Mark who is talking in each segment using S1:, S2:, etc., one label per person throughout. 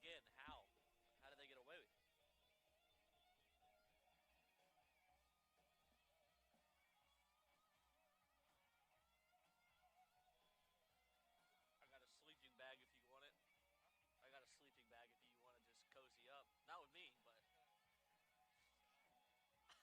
S1: again. How? How did they get away with it? I got a sleeping bag if you want it. I got a sleeping bag if you want to just cozy up. Not with me, but try to get comfortable. Don't mind me.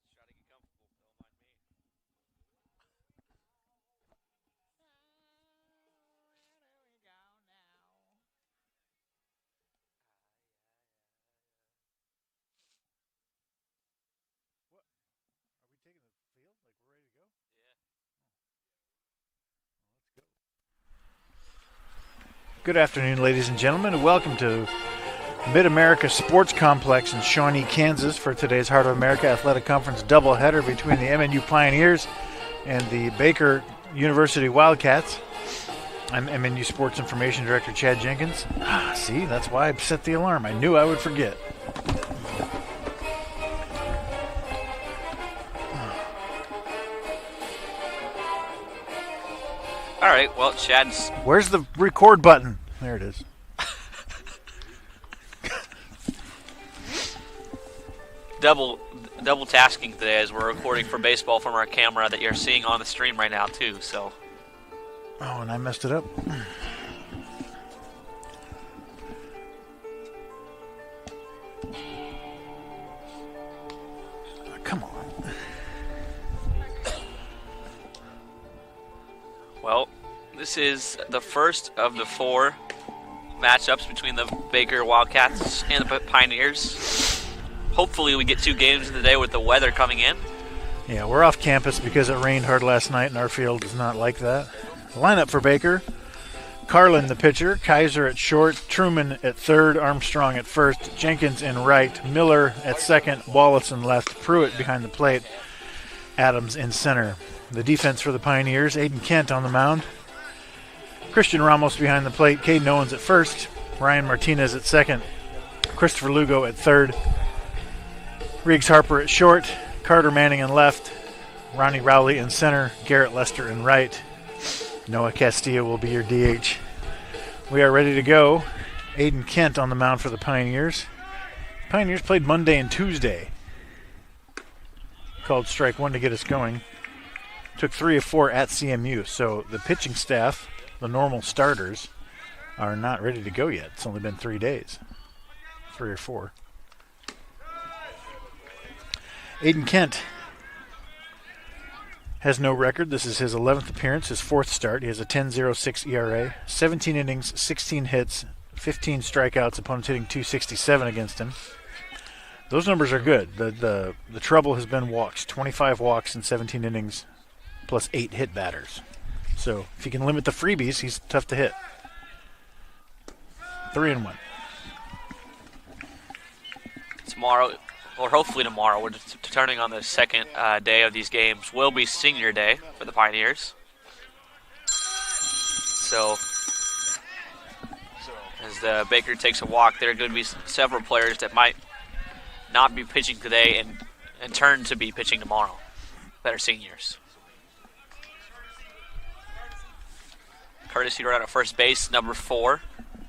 S1: Where do we go now?
S2: What? Are we taking the field? Like we're ready to go?
S1: Yeah.
S2: Well, let's go. Good afternoon, ladies and gentlemen, and welcome to Mid-America Sports Complex in Shawnee, Kansas for today's Heart of America Athletic Conference doubleheader between the MNU Pioneers and the Baker University Wildcats. I'm MNU Sports Information Director Chad Jenkins. See, that's why I set the alarm. I knew I would forget.
S1: All right. Well, Chad's
S2: Where's the record button? There it is.
S1: double tasking today as we're recording for baseball from our camera that you're seeing on the stream right now too. So
S2: Oh, and I messed it up. Come on.
S1: well, this is the first of the 4 matchups between the Baker Wildcats and the Pioneers. Hopefully we get 2 games in the day with the weather coming in.
S2: Yeah, we're off campus because it rained hard last night, and our field is not like that. The lineup for Baker: Carlin, the pitcher; Kaiser at short; Truman at third; Armstrong at first; Jenkins in right; Miller at second; Wallace in left; Pruitt behind the plate; Adams in center. The defense for the Pioneers: Aiden Kent on the mound; Christian Ramos behind the plate; Caden Owens at first; Ryan Martinez at second; Christopher Lugo at third; Riggs Harper at short; Carter Manning in left; Ronnie Rowley in center; Garrett Lester in right; Noah Castillo will be your DH. We are ready to go. Aiden Kent on the mound for the Pioneers. Pioneers played Monday and Tuesday. Called strike one to get us going. Took 3 of 4 at CMU. So the pitching staff, the normal starters, are not ready to go yet. It's only been 3 days. 3 or 4. Aiden Kent has no record. This is his 11th appearance, his 4th start. He has a 10.06 ERA, 17 innings, 16 hits, 15 strikeouts. Opponents hitting .267 against him. Those numbers are good. The trouble has been walks. 25 walks in 17 innings, plus 8 hit batters. So if you can limit the freebies, he's tough to hit. 3-1.
S1: Tomorrow, or hopefully tomorrow, we're turning on the second day of these games, will be senior day for the Pioneers. So, as the Baker takes a walk, there are going to be several players that might not be pitching today and turn to be pitching tomorrow that are seniors. Courtesy run at first base, number 4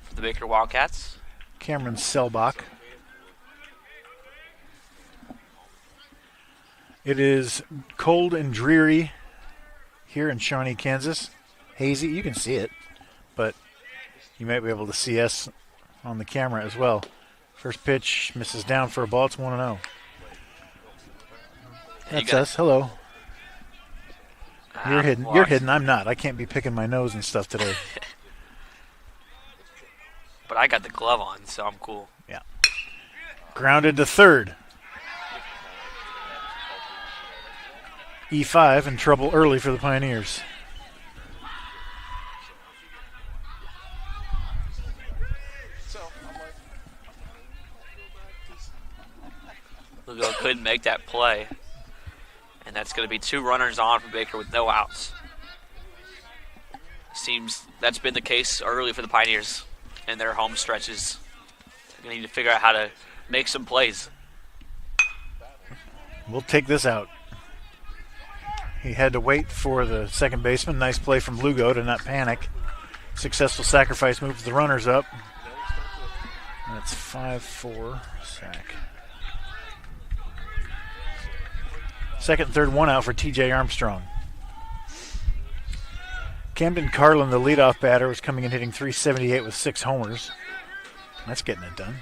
S1: for the Baker Wildcats.
S2: Cameron Selbach. It is cold and dreary here in Shawnee, Kansas. Hazy, you can see it, but you might be able to see us on the camera as well. First pitch misses down for a ball. It's 1-0. That's us. Hello. You're hidden. You're hidden. I'm not. I can't be picking my nose and stuff today.
S1: But I got the glove on, so I'm cool.
S2: Yeah. Grounded to third. E5 in trouble early for the Pioneers.
S1: Lugo couldn't make that play. And that's going to be 2 runners on for Baker with no outs. Seems that's been the case early for the Pioneers in their home stretches. They're going to need to figure out how to make some plays.
S2: We'll take this out. He had to wait for the second baseman. Nice play from Lugo to not panic. Successful sacrifice moves the runners up. That's 5-4 sack. Second and third, 1 out for TJ Armstrong. Camden Carlin, the leadoff batter, was coming in hitting .378 with 6 homers. That's getting it done.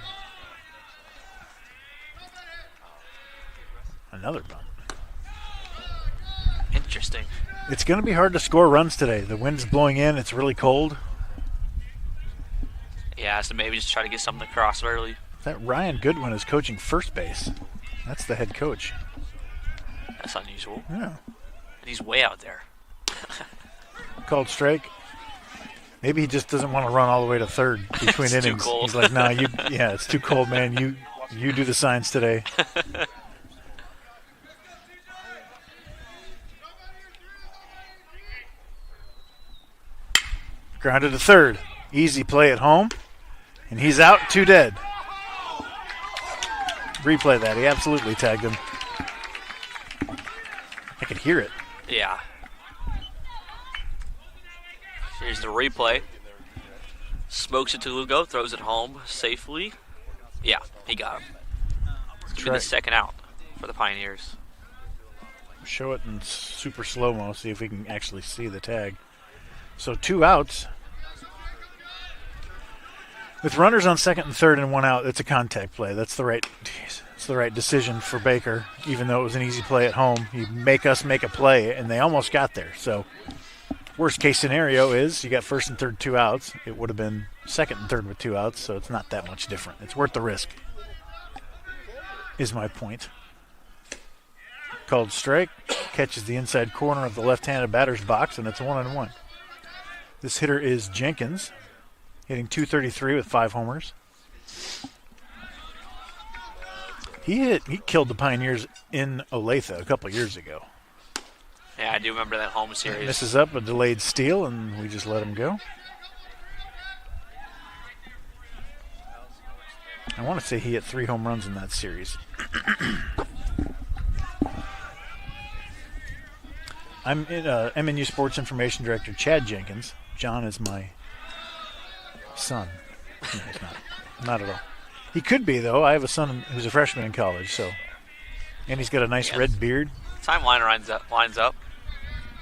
S2: Another bump.
S1: Interesting.
S2: It's going to be hard to score runs today. The wind's blowing in. It's really cold.
S1: Yeah, so maybe just try to get something across early.
S2: That Ryan Goodwin is coaching first base. That's the head coach.
S1: That's unusual.
S2: Yeah.
S1: And he's way out there.
S2: Called strike. Maybe he just doesn't want to run all the way to third between
S1: It's
S2: innings.
S1: too cold.
S2: He's like, nah, it's too cold, man. You do the signs today. Grounded to third. Easy play at home. And he's out, 2 dead. Replay that. He absolutely tagged him. I could hear it.
S1: Yeah. Here's the replay. Smokes it to Lugo, throws it home safely. Yeah, he got him. It's the second out for the Pioneers.
S2: Show it in super slow-mo, see if we can actually see the tag. So 2 outs. With runners on second and third and 1 out, it's a contact play. It's the right decision for Baker, even though it was an easy play at home. You make us make a play, and they almost got there. So worst case scenario is you got first and third 2 outs. It would have been second and third with 2 outs, so it's not that much different. It's worth the risk, is my point. Called strike, catches the inside corner of the left-handed batter's box, and it's 1-1. This hitter is Jenkins, hitting .233 with 5 homers. He killed the Pioneers in Olathe a couple years ago.
S1: Yeah, I do remember that home series.
S2: Misses up a delayed steal, and we just let him go. I want to say he hit 3 home runs in that series. I'm MNU Sports Information Director Chad Jenkins. John is my son. No, he's not at all. He could be, though. I have a son who's a freshman in college, so, and he's got a nice red beard.
S1: Timeline lines up.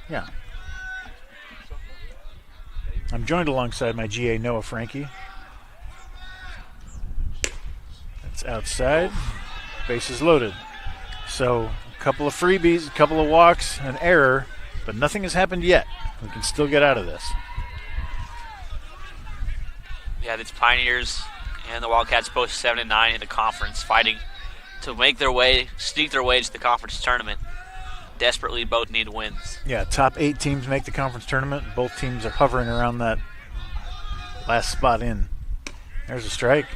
S2: Yeah. I'm joined alongside my GA Noah Frankie. That's outside. Bases loaded. So a couple of freebies, a couple of walks, an error, but nothing has happened yet. We can still get out of this.
S1: Yeah, it's Pioneers and the Wildcats both 7-9 in the conference, fighting to sneak their way to the conference tournament. Desperately both need wins.
S2: Yeah, top 8 teams make the conference tournament. Both teams are hovering around that last spot in. There's a strike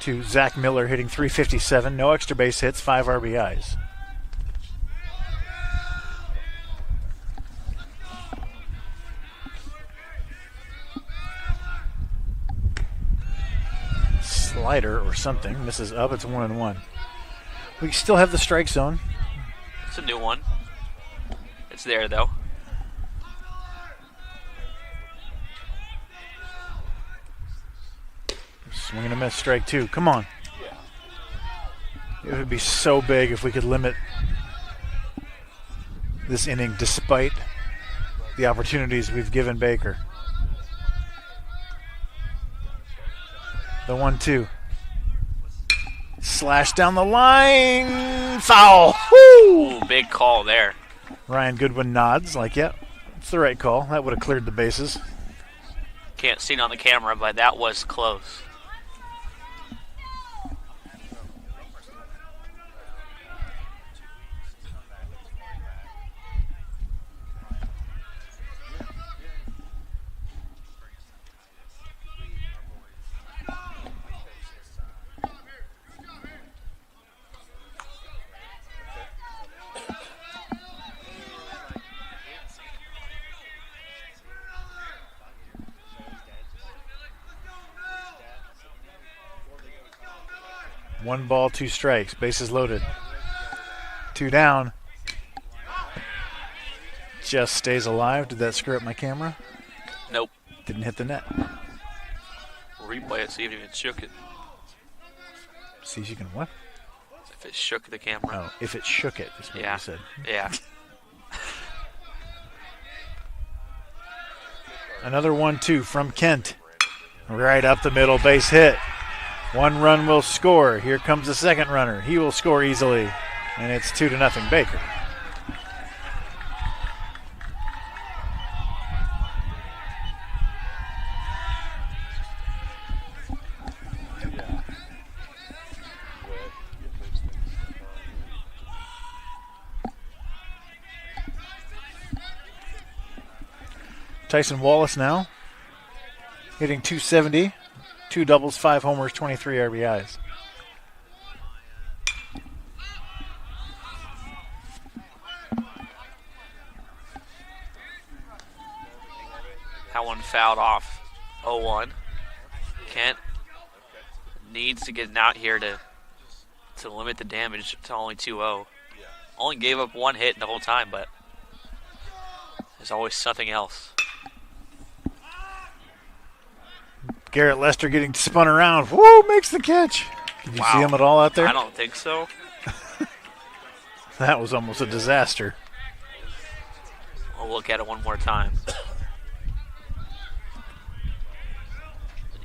S2: to Zach Miller, hitting .357. No extra base hits, 5 RBIs. Slider or something. Misses up. It's 1-1. We still have the strike zone.
S1: It's a new one. It's there, though.
S2: Swing and a miss, strike 2. Come on. It would be so big if we could limit this inning despite the opportunities we've given Baker. The 1-2. Slash down the line. Foul. Woo!
S1: Ooh, big call there.
S2: Ryan Goodwin nods like, yeah, it's the right call. That would have cleared the bases.
S1: Can't see it on the camera, but that was close.
S2: 1 ball, 2 strikes. Bases loaded. 2 down. Just stays alive. Did that screw up my camera?
S1: Nope.
S2: Didn't hit the net.
S1: Replay it, see if it shook it.
S2: See if you can what?
S1: If it shook the camera.
S2: Oh, if it shook it, is what you said.
S1: Yeah.
S2: Another 1-2 from Kent. Right up the middle, base hit. 1 run will score. Here comes the second runner. He will score easily. And it's 2-0 Baker. Tyson Wallace now, hitting .270, 2 doubles, 5 homers, 23 RBIs.
S1: That one fouled off. 0-1. Kent needs to get out here to limit the damage to only 2-0. Only gave up 1 hit the whole time, but there's always something else.
S2: Garrett Lester getting spun around. Woo, makes the catch. Did you see him at all out there?
S1: I don't think so.
S2: That was almost a disaster.
S1: We'll look at it one more time.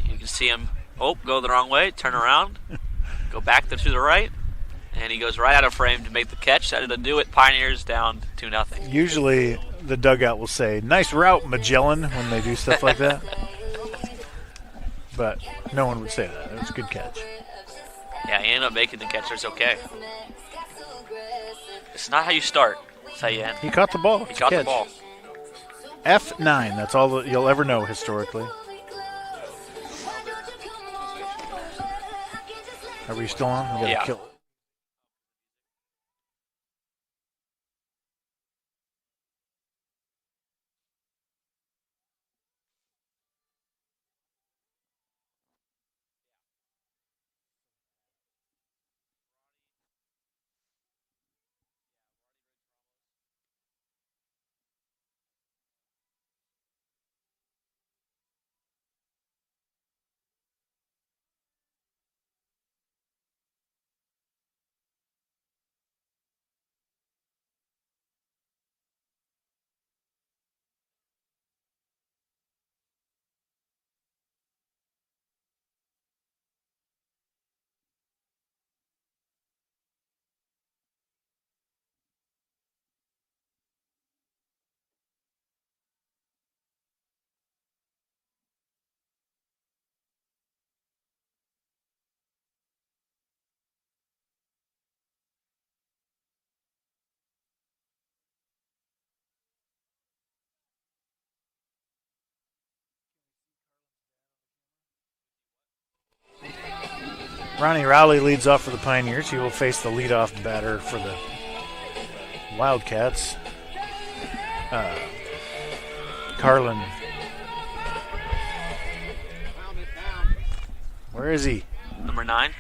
S1: You can see him, go the wrong way, turn around, go back to the right, and he goes right out of frame to make the catch. That to do it. Pioneers down 2-0.
S2: Usually the dugout will say, "Nice route, Magellan," when they do stuff like that. But no one would say that. It was a good catch.
S1: Yeah, he ended up making the catch. It's okay. It's not how you start. It's how you end.
S2: He caught the ball.
S1: He caught the ball.
S2: F9. That's all that you'll ever know historically. Are we still on? We gotta
S1: Yeah.
S2: kill it. Ronnie Rowley leads off for the Pioneers. He will face the leadoff batter for the Wildcats. Carlin. Where is he?
S1: Number 9.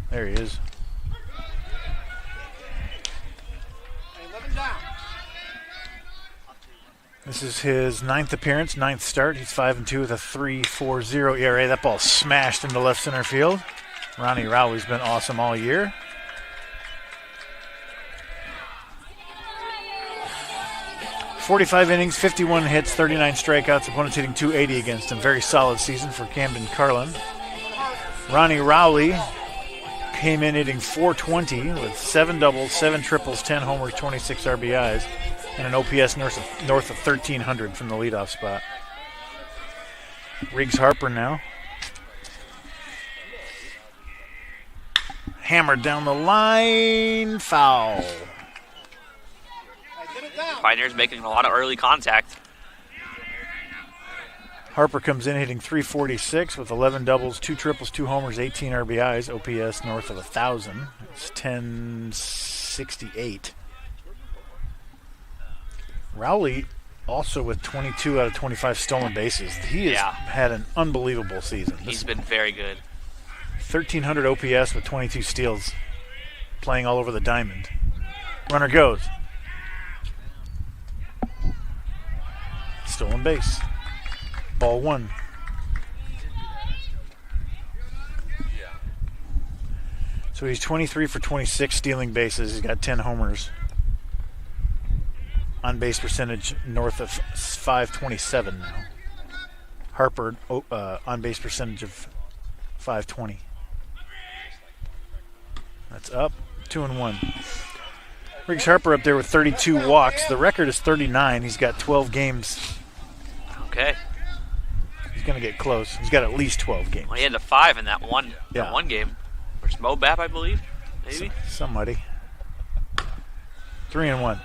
S2: There he is. This is his 9th appearance, 9th start. He's 5-2 with a 3.40 ERA. That ball smashed into left center field. Ronnie Rowley's been awesome all year. .45 innings, 51 hits, 39 strikeouts. Opponents hitting .280 against him. Very solid season for Camden Carlin. Ronnie Rowley came in hitting .420 with 7 doubles, 7 triples, 10 homers, 26 RBIs, and an OPS north of 1,300 from the leadoff spot. Riggs Harper now. Hammered down the line, foul.
S1: Pioneers making a lot of early contact.
S2: Harper comes in hitting .346 with 11 doubles, 2 triples, 2 homers, 18 RBIs, OPS north of 1,000. It's 1068. Rowley also with 22 out of 25 stolen bases. He has had an unbelievable season.
S1: He's been very good.
S2: 1,300 OPS with 22 steals, playing all over the diamond. Runner goes. Stolen base. Ball 1. So he's 23 for 26 stealing bases. He's got 10 homers. On base percentage north of 527 now. Harper on base percentage of 520. That's up 2-1. Riggs Harper up there with 32 walks. The record is 39. He's got 12 games.
S1: Okay.
S2: He's going to get close. He's got at least 12 games.
S1: Well, he had a 5 in that one game. Where's Mo Bap, I believe? Maybe?
S2: Somebody. 3-1.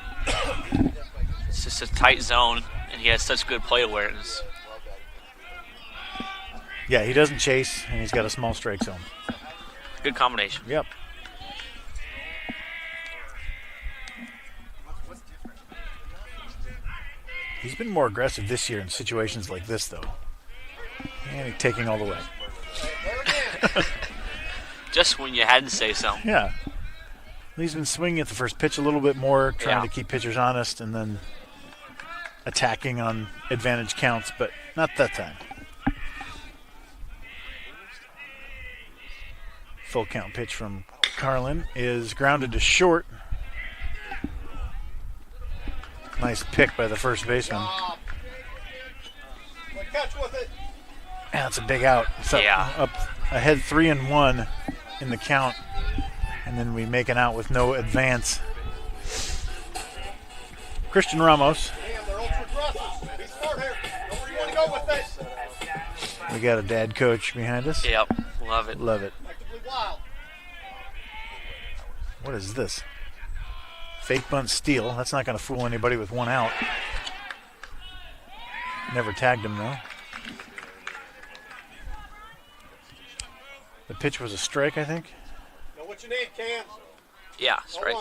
S1: It's just a tight zone, and he has such good play awareness.
S2: Yeah, he doesn't chase, and he's got a small strike zone.
S1: Good combination.
S2: Yep. He's been more aggressive this year in situations like this, though. And he's taking all the way.
S1: Just when you had to say something.
S2: Yeah. He's been swinging at the first pitch a little bit more, trying to keep pitchers honest, and then attacking on advantage counts, but not that time. Full count pitch from Carlin is grounded to short. Nice pick by the first baseman. That's a big out. So up ahead 3-1 in the count, and then we make an out with no advance. Christian Ramos. We got a dad coach behind us.
S1: Yep, love it.
S2: Love it. What is this? Fake bunt steal. That's not going to fool anybody with one out. Never tagged him, though. The pitch was a strike, I think.
S3: Know what you need, Cam?
S1: Yeah, strike.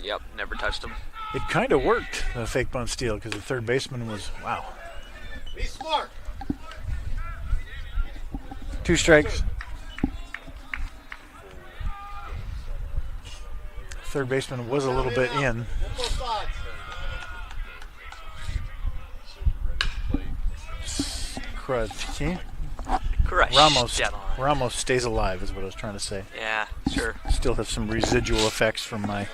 S1: Yep, never touched him.
S2: It kind of worked, the fake bunt steal, because the third baseman was, wow.
S3: Be smart.
S2: 2 strikes. Third baseman was a little bit in.
S1: Correct.
S2: Ramos stays alive is what I was trying to say.
S1: Yeah, sure.
S2: Still have some residual effects from my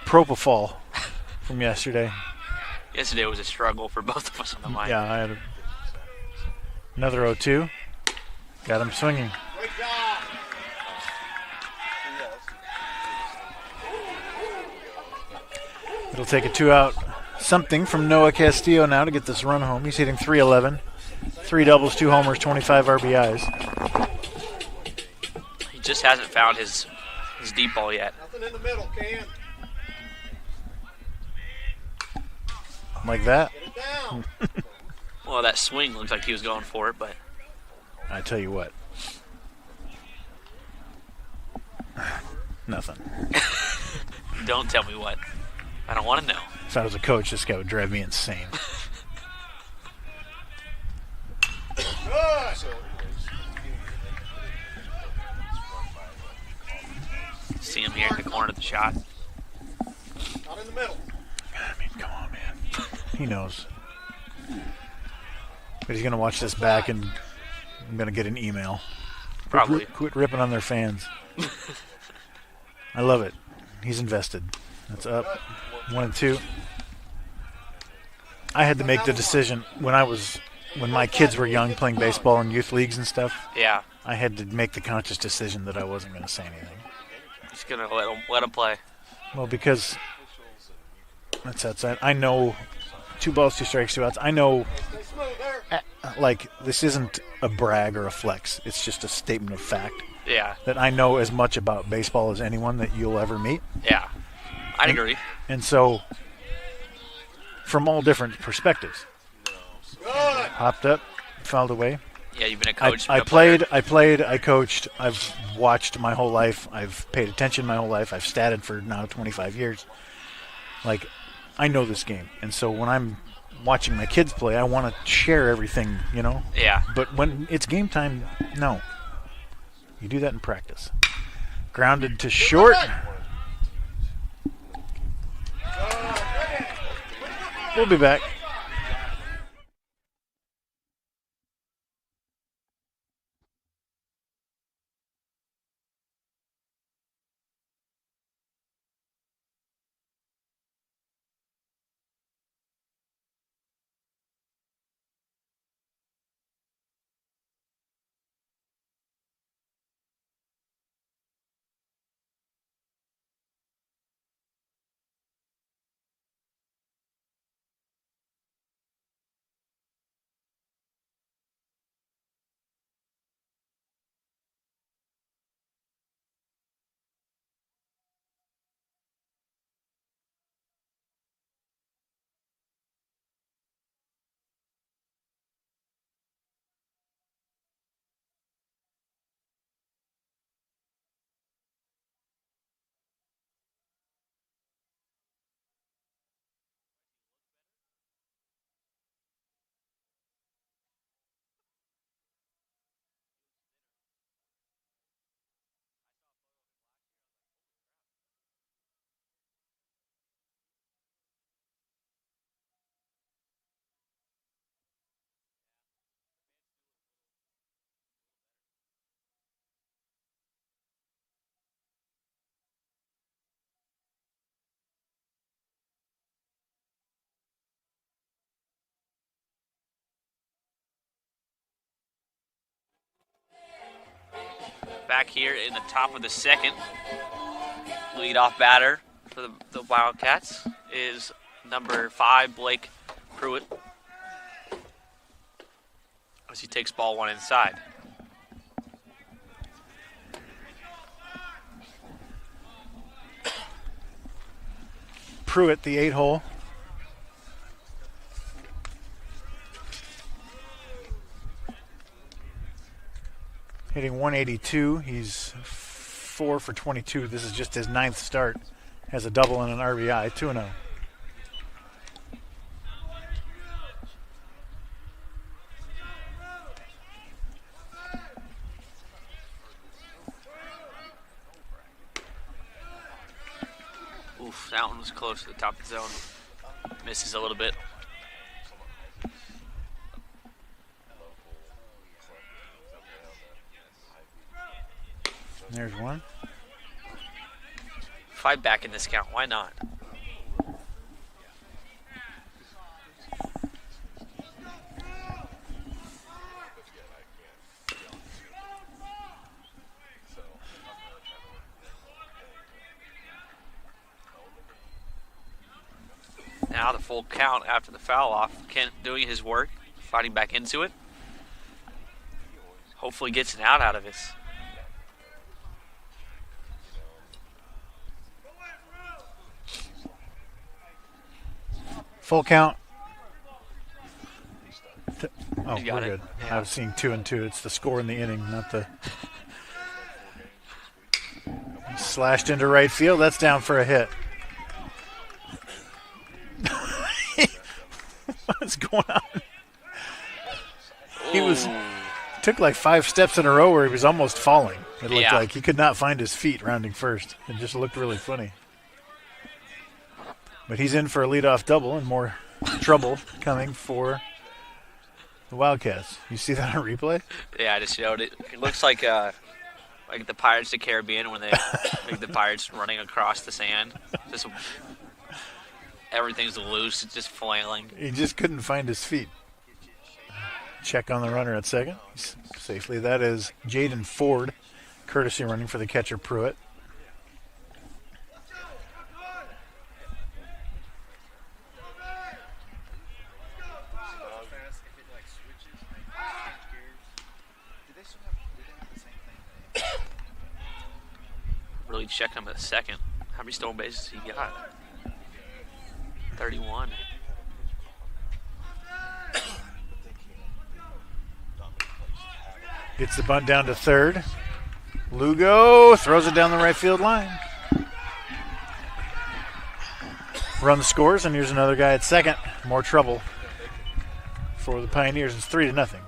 S2: propofol from yesterday.
S1: Yesterday was a struggle for both of us on the line.
S2: Yeah, I had another 0-2. Got him swinging. It'll take a 2-out something from Noah Castillo now to get this run home. He's hitting .311. 3 doubles, 2 homers, 25 RBIs.
S1: He just hasn't found his deep ball yet.
S3: Nothing in the middle, Cam.
S2: Like that?
S3: Get it down.
S1: Well, that swing looks like he was going for it, but
S2: I tell you what. Nothing.
S1: Don't tell me what. I don't want to know.
S2: If I was a coach, this guy would drive me insane.
S1: See him here in the corner of the shot.
S3: Not in the middle.
S2: I mean, come on, man. He knows. But he's going to watch this back, and I'm going to get an email.
S1: Probably.
S2: Quit ripping on their fans. I love it. He's invested. That's up. 1-2. I had to make the decision when my kids were young playing baseball in youth leagues and stuff.
S1: Yeah.
S2: I had to make the conscious decision that I wasn't going to say anything.
S1: Just going to let him play.
S2: Well, because that's outside. I know 2 balls, 2 strikes, 2 outs. I know, this isn't a brag or a flex. It's just a statement of fact.
S1: Yeah.
S2: That I know as much about baseball as anyone that you'll ever meet.
S1: Yeah. I'd agree.
S2: And so, from all different perspectives. Hopped up, fouled away.
S1: Yeah, you've been a coach.
S2: I played, I coached, I've watched my whole life, I've paid attention my whole life, I've statted for now 25 years. I know this game, and so when I'm watching my kids play, I want to share everything, you know.
S1: Yeah.
S2: But when it's game time, no. You do that in practice. Grounded to short. We'll be back.
S1: Back here in the top of the second, leadoff batter for the Wildcats is number 5, Blake Pruitt, as he takes ball 1 inside.
S2: Pruitt, the 8-hole. Hitting 182. He's 4 for 22. This is just his 9th start. Has a double and an RBI. 2-0.
S1: Oof, that one was close to the top of the zone. Misses a little bit.
S2: There's one.
S1: 5 back in this count. Why not? Now the full count after the foul off. Kent doing his work, fighting back into it. Hopefully gets an out of this.
S2: Full count. Oh,
S1: You got
S2: we're
S1: it.
S2: good.
S1: Yeah.
S2: I was seeing 2 and 2. It's the score in the inning, not the. Slashed into right field. That's down for a hit. What's going on? He took like 5 steps in a row where he was almost falling. It looked like he could not find his feet rounding first. It just looked really funny. But he's in for a leadoff double and more trouble coming for the Wildcats. You see that on replay?
S1: Yeah, I just showed it. It looks like the Pirates of the Caribbean when they make the Pirates running across the sand. Just everything's loose, it's just flailing.
S2: He just couldn't find his feet. Check on the runner at second. Safely. That is Jaden Ford, courtesy running for the catcher Pruitt.
S1: Really check him at second. How many stolen bases he got? 31.
S2: Gets the bunt down to third. Lugo throws it down the right field line. Run scores, and here's another guy at second. More trouble for the Pioneers. It's 3-0.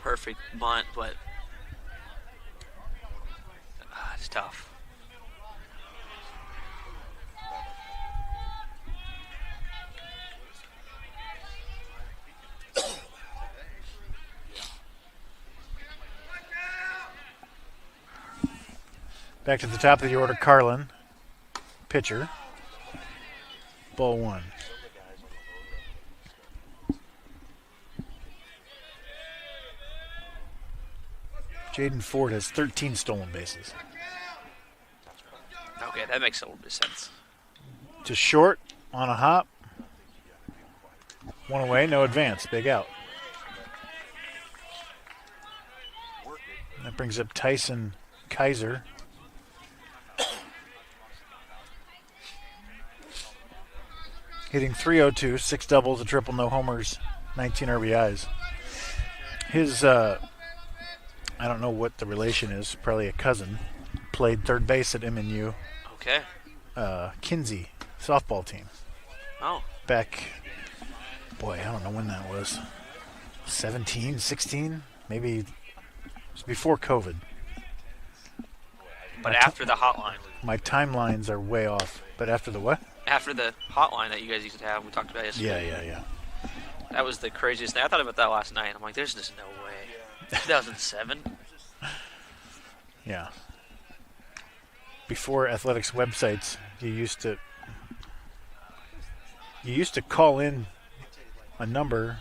S1: Perfect bunt, but it's tough.
S2: Back to the top of the order, Carlin, pitcher. Ball one. Jaden Ford has 13 stolen bases.
S1: Okay, that makes a little bit of sense.
S2: To short on a hop. One away, no advance. Big out. That brings up Tyson Kaiser. Hitting .302, 6 doubles, a triple, no homers, 19 RBIs. His, I don't know what the relation is, probably a cousin, played third base at MNU.
S1: Okay.
S2: Kinsey, softball team.
S1: Oh.
S2: Back, boy, I don't know when that was. 17, 16? Maybe it was before COVID.
S1: But after the hotline.
S2: My timelines are way off. But after the what?
S1: After the hotline that you guys used to have, we talked about yesterday.
S2: Yeah.
S1: That was the craziest thing. I thought about that last night. I'm like, there's just no way. 2007?
S2: Yeah. Before athletics websites, you used to call in a number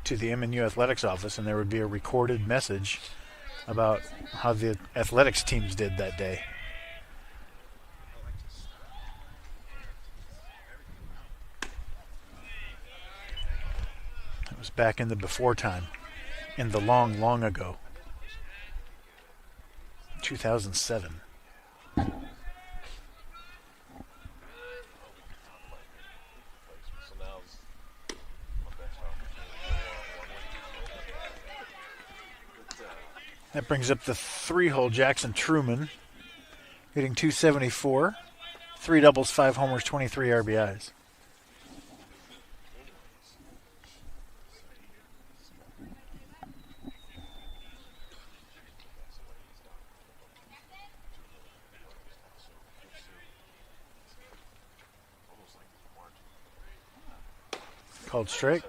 S2: to the MNU athletics office, and there would be a recorded message about how the athletics teams did that day. It was back in the before time, in the long, long ago. 2007. That brings up the 3-hole Jackson Truman, hitting .274, 3 doubles, 5 homers, 23 RBIs. Called strike.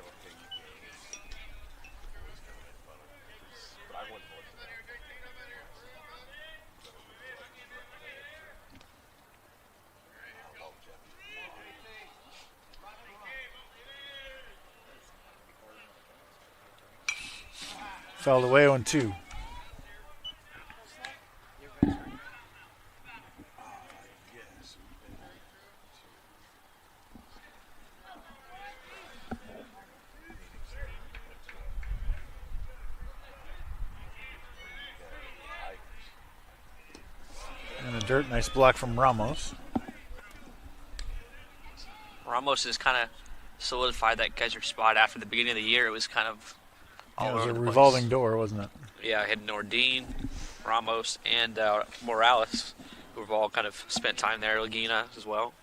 S2: Fouled away on 2. In the dirt, nice block from Ramos.
S1: Ramos has kind of solidified that catcher spot after the beginning of the year. It was kind of all
S2: It was
S1: over
S2: a
S1: the
S2: revolving
S1: place.
S2: door, wasn't it?
S1: Yeah, I had Nordine, Ramos, and Morales, who have all kind of spent time there. Laguna as well.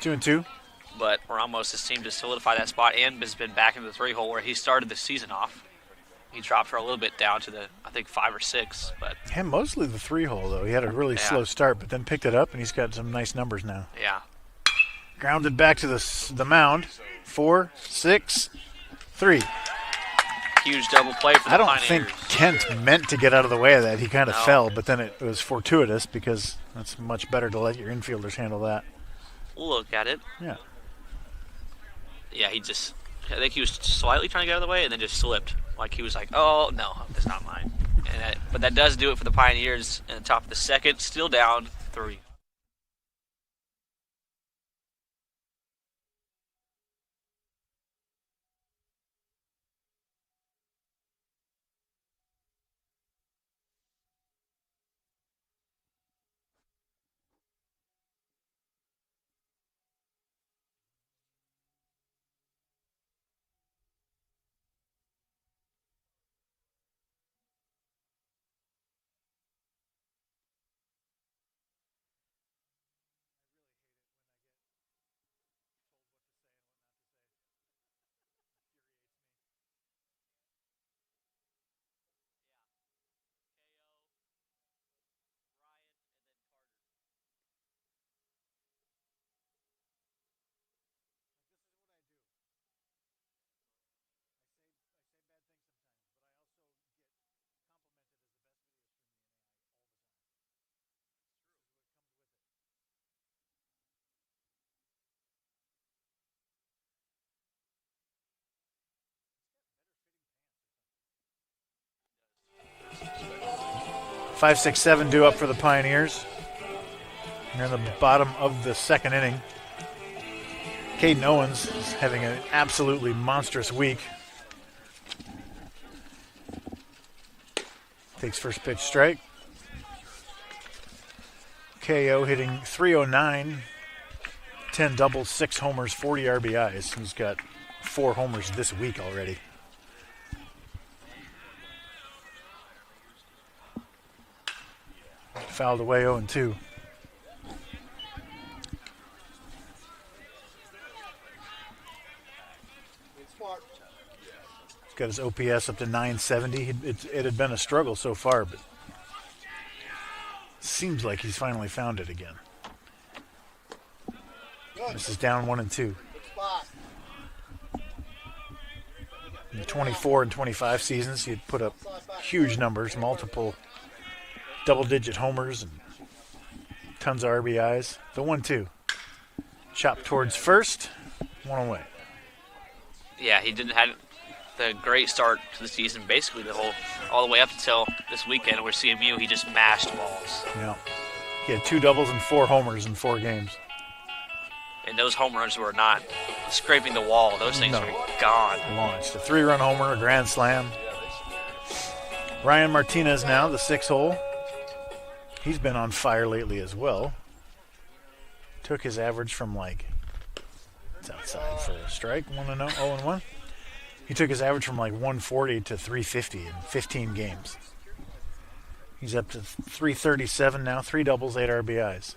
S2: 2-2.
S1: But Ramos has seemed to solidify that spot and has been back in the 3-hole where he started the season off. He dropped for a little bit down to the, I think, 5 or 6. But
S2: Yeah, mostly the 3-hole, though. He had a really
S1: Yeah.
S2: slow start, but then picked it up, and he's got some nice numbers now.
S1: yeah,
S2: Grounded back to the mound. 4, 6, 3.
S1: huge double play for the
S2: I don't
S1: Pioneers.
S2: think Kent meant to get out of the way of that. He kind of
S1: No.
S2: fell, but then it was fortuitous because it's much better to let your infielders handle that.
S1: We'll look at it.
S2: Yeah.
S1: Yeah, I think he was slightly trying to get out of the way and then just slipped. Like he was like, oh, no, that's not mine. But that does do it for the Pioneers in the top of the second, still down 3.
S2: 5, 6, 7 due up for the Pioneers. They're in the bottom of the second inning. Caden Owens is having an absolutely monstrous week. Takes first pitch strike. KO hitting .309, 10 doubles, 6 homers, 40 RBIs. He's got 4 homers this week already. Fouled away 0-2. Got his OPS up to 970. It had been a struggle so far, but seems like he's finally found it again. This is down 1-2. In the 24 and 25 seasons, he had put up huge numbers, multiple double-digit homers and tons of RBIs. The 1-2. Chopped towards first, one away.
S1: Yeah, he didn't have the great start to the season, basically all the way up until this weekend where CMU, he just mashed balls.
S2: Yeah. He had 2 doubles and 4 homers in 4 games.
S1: And those home runs were not scraping the wall. Those things are gone.
S2: Launched. A 3-run homer, a grand slam. Ryan Martinez now, the 6-hole. He's been on fire lately as well. Took his average from it's outside for a strike, 0-1. He took his average from 140 to 350 in 15 games. He's up to 337 now, 3 doubles, 8 RBIs.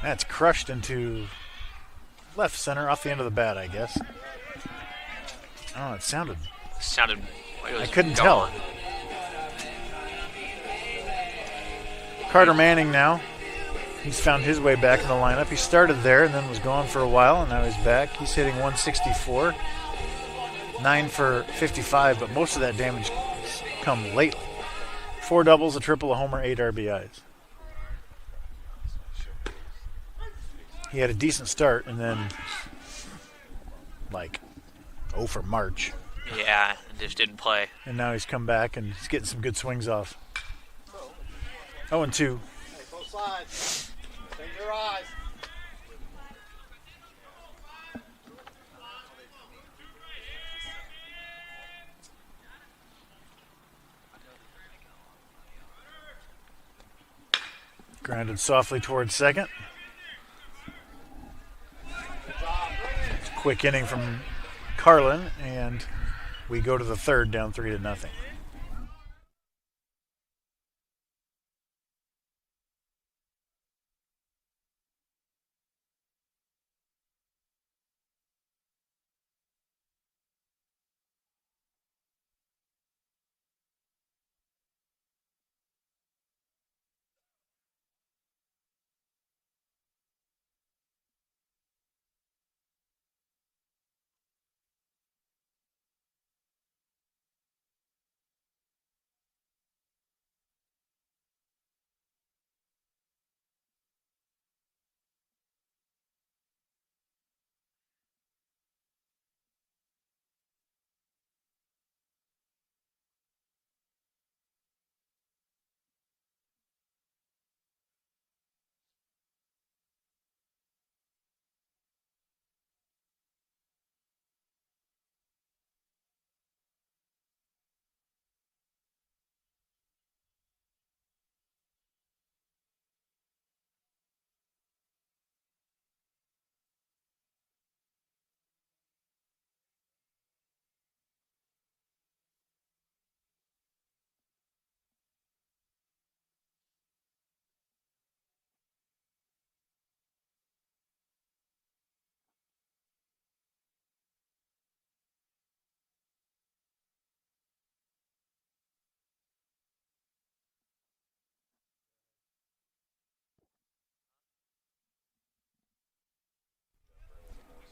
S2: That's crushed into left center off the end of the bat, I guess. Oh, it sounded.
S1: I
S2: couldn't tell. Carter Manning now. He's found his way back in the lineup. He started there and then was gone for a while, and now he's back. He's hitting 164. 9 for 55, but most of that damage has come lately. 4 doubles, a triple, a homer, 8 RBIs. He had a decent start and then 0 for March.
S1: Yeah, just didn't play.
S2: And now he's come back and he's getting some good swings off. 0-2.
S3: Hey, both sides. Save your eyes.
S2: Grounded softly towards second. Quick inning from Carlin, and we go to the third, down 3-0.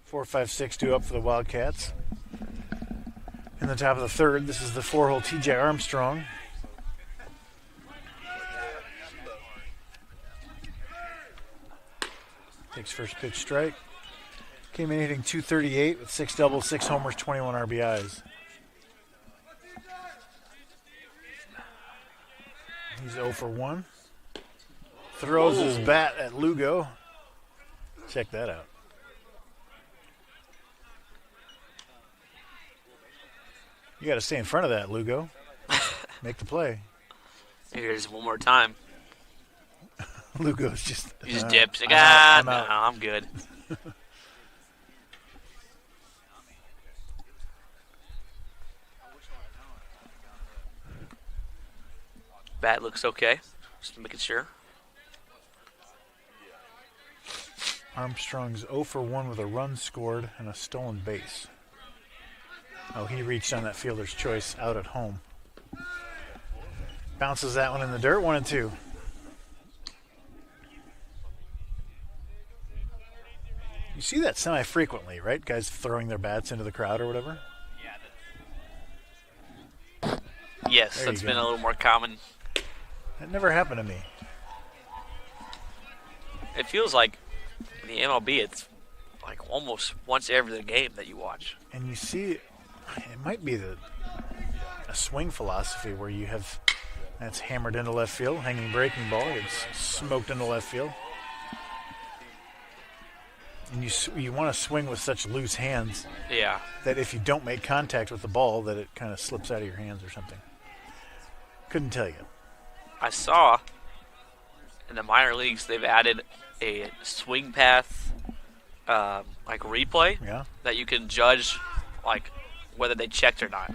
S2: 4, 5, 6 due up for the Wildcats. In the top of the third, this is the 4-hole TJ Armstrong. Takes first pitch strike. Came in hitting .238 with 6 doubles, 6 homers, 21 RBIs. He's 0 for 1. Throws his bat at Lugo. Check that out. You got to stay in front of that, Lugo. Make the play.
S1: Here's one more time.
S2: Lugo's just...
S1: He just dips. Like,
S2: I'm
S1: no,
S2: out.
S1: I'm good. Bat looks okay. Just making sure.
S2: Armstrong's 0 for 1 with a run scored and a stolen base. Oh, he reached on that fielder's choice out at home. Bounces that one in the dirt, 1-2. You see that semi-frequently, right? Guys throwing their bats into the crowd or whatever.
S1: Yes,
S2: There
S1: that's
S2: you
S1: been
S2: go.
S1: a little more common.
S2: That never happened to me.
S1: It feels like in the MLB, it's like almost once every other game that you watch.
S2: And you see, it might be a swing philosophy where you have that's hammered into left field, hanging breaking ball, it's smoked into left field. And you want to swing with such loose hands
S1: Yeah.
S2: that if you don't make contact with the ball, that it kind of slips out of your hands or something. Couldn't tell you.
S1: I saw in the minor leagues they've added a swing path like replay
S2: Yeah.
S1: that you can judge like whether they checked or not.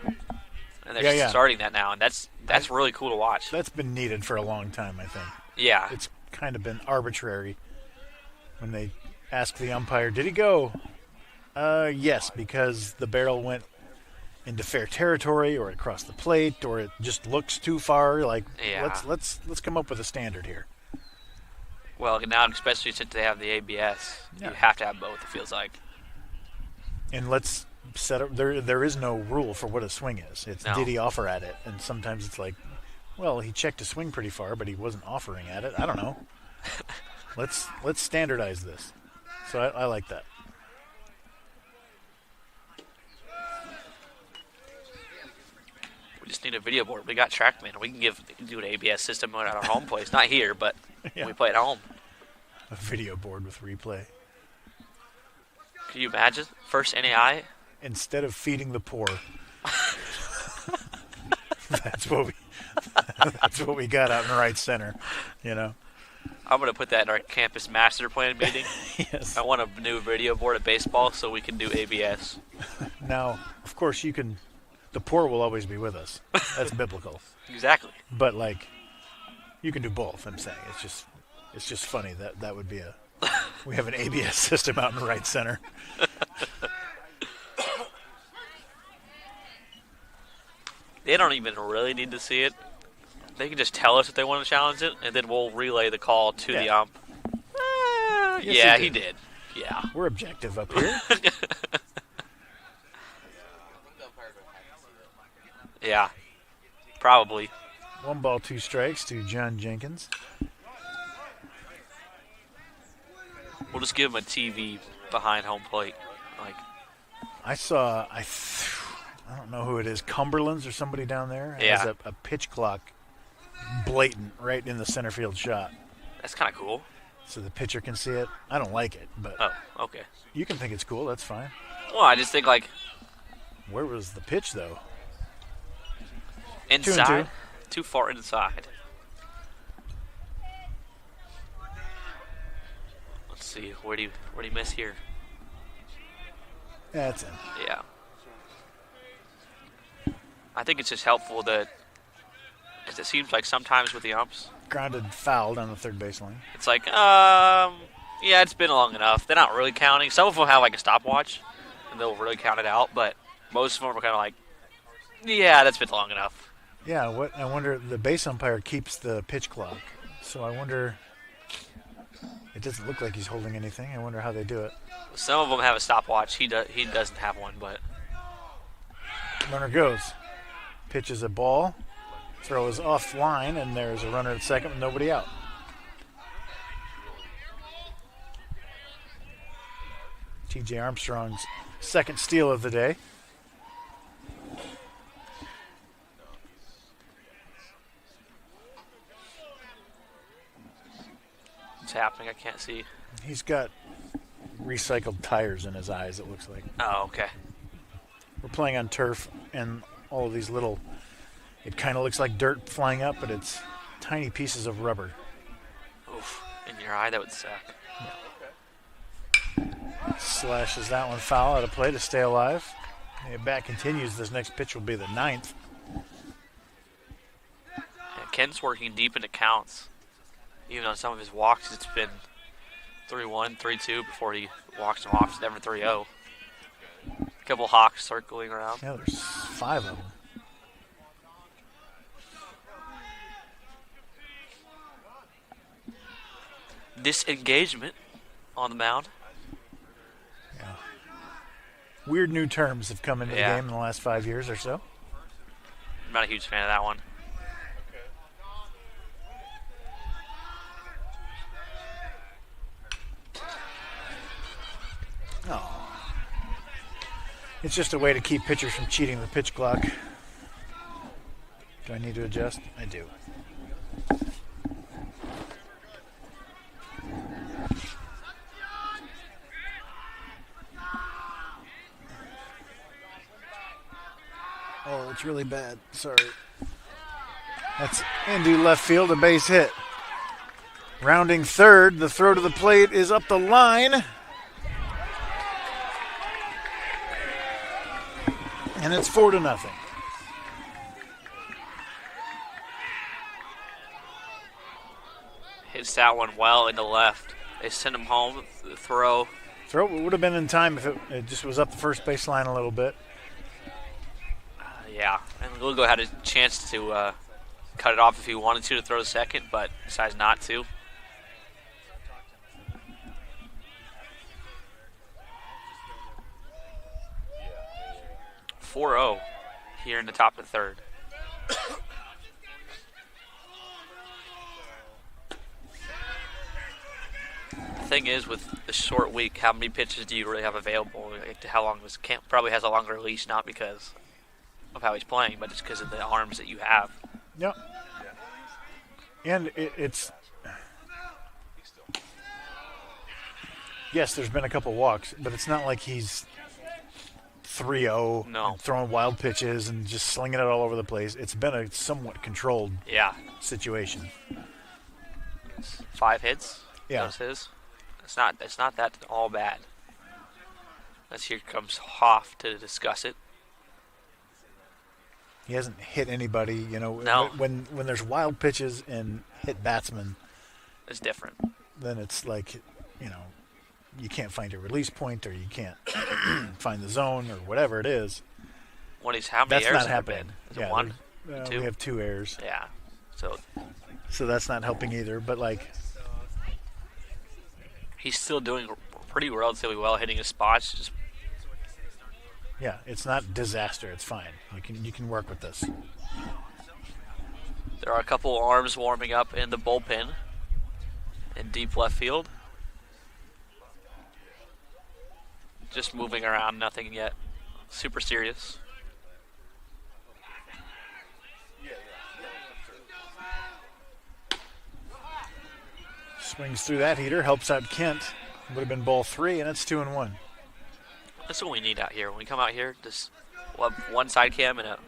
S1: And they're
S2: Yeah.
S1: starting that now, and that's really cool to watch.
S2: That's been needed for a long time, I think.
S1: Yeah.
S2: It's kind of been arbitrary when they ask the umpire, did he go? Yes, because the barrel went into fair territory, or it crossed the plate, or it just looks too far. Like,
S1: Yeah.
S2: let's come up with a standard here.
S1: Well, now especially since they have the ABS,
S2: Yeah.
S1: you have to have both. It feels like.
S2: And let's set up. There is no rule for what a swing is. It's
S1: No.
S2: did he offer at it? And sometimes it's like, well, he checked a swing pretty far, but he wasn't offering at it. I don't know. Let's standardize this. So I like that.
S1: We just need a video board. We got TrackMan. We can do an ABS system at our home place. Not here, but
S2: Yeah.
S1: when we play at home.
S2: A video board with replay.
S1: Can you imagine? First NAI?
S2: Instead of feeding the poor. that's what we got out in right center, you know.
S1: I'm going to put that in our campus master plan meeting.
S2: Yes.
S1: I want a new video board at baseball so we can do ABS.
S2: Now, of course, the poor will always be with us. That's biblical.
S1: Exactly.
S2: But like, you can do both. I'm saying it's just funny that would be we have an ABS system out in right center.
S1: They don't even really need to see it. They can just tell us if they want to challenge it, and then we'll relay the call to the
S2: Yeah.
S1: ump.
S2: Yes,
S1: Yeah,
S2: he
S1: he
S2: did.
S1: did. Yeah.
S2: We're objective up here.
S1: Yeah. Probably.
S2: 1 ball, 2 strikes to John Jenkins.
S1: We'll just give him a TV behind home plate. Like,
S2: I don't know who it is, Cumberland's or somebody down there.
S1: Yeah.
S2: Has a pitch clock blatant right in the center field shot.
S1: that's kind of cool.
S2: So the pitcher can see it. I don't like it, but
S1: Oh, okay.
S2: you can think it's cool. That's fine.
S1: Well, I just think, like,
S2: Where was the pitch, though?
S1: inside. Too far inside. Let's see. Where do you miss here?
S2: That's in.
S1: Yeah. I think it's just helpful that, because it seems like sometimes with the umps,
S2: Grounded foul down the third baseline.
S1: it's like, yeah, it's been long enough. They're not really counting. Some of them have like a stopwatch, and they'll really count it out. But most of them are kind of like, yeah, that's been long enough.
S2: Yeah, I wonder, the base umpire keeps the pitch clock. So I wonder, it doesn't look like he's holding anything. I wonder how they do it.
S1: Some of them have a stopwatch. He doesn't have one, but
S2: Runner goes. Pitches a ball. Throw is offline, and there's a runner at second with nobody out. T.J. Armstrong's second steal of the day.
S1: happening? I can't see.
S2: He's got recycled tires in his eyes, it looks like.
S1: Oh, okay.
S2: We're playing on turf, and all of these little, it kind of looks like dirt flying up, but it's tiny pieces of rubber.
S1: Oof. In your eye, that would suck.
S2: Slashes that one foul out of play to stay alive. The bat continues. This next pitch will be the 9th.
S1: And Ken's working deep into counts. Even on some of his walks, it's been 3-1, 3-2 before he walks him off. It's never 3-0. A couple hawks circling around.
S2: Yeah, there's 5 of them.
S1: Disengagement on the mound.
S2: Yeah. Weird new terms have come into the game in the last 5 years or so.
S1: I'm not a huge fan of that one.
S2: Oh. It's just a way to keep pitchers from cheating the pitch clock. Do I need to adjust? I do. Oh, it's really bad. Sorry. That's into left field, a base hit. Rounding third, the throw to the plate is up the line. And it's 4-0.
S1: Hits that one well into left. They send him home. The throw.
S2: Throw would have been in time if it just was up the first base line a little bit.
S1: Yeah, and Lugo had a chance to cut it off if he wanted to throw to second, but decides not to. .40 here in the top of the third. The thing is, with the short week, how many pitches do you really have available? Like, how long this camp probably has a longer leash, not because of how he's playing, but just because of the arms that you have.
S2: Yep. And it's yes, there's been a couple walks, but it's not like he's 3-0
S1: No.
S2: throwing wild pitches and just slinging it all over the place. It's been a somewhat controlled situation.
S1: 5 hits.
S2: Yeah.
S1: That's his. It's not that all bad. Unless here comes Hoff to discuss it.
S2: He hasn't hit anybody, you know.
S1: No.
S2: When there's wild pitches and hit batsmen,
S1: It's different.
S2: then it's like, you know, you can't find a release point or you can't find the zone or whatever it is.
S1: When he's how many
S2: That's
S1: errors
S2: not
S1: have there
S2: happening.
S1: been? Is it one? Two?
S2: We have 2 errors.
S1: Yeah. So
S2: that's not helping either. But, like,
S1: he's still doing pretty relatively well hitting his spots. Just
S2: yeah, it's not disaster. It's fine. You can work with this.
S1: there are a couple arms warming up in the bullpen in deep left field. Just moving around, nothing yet super serious.
S2: Swings through that heater, helps out Kent. Would have been ball 3, and it's 2-1.
S1: That's what we need out here. When we come out here, just we'll have one side cam and a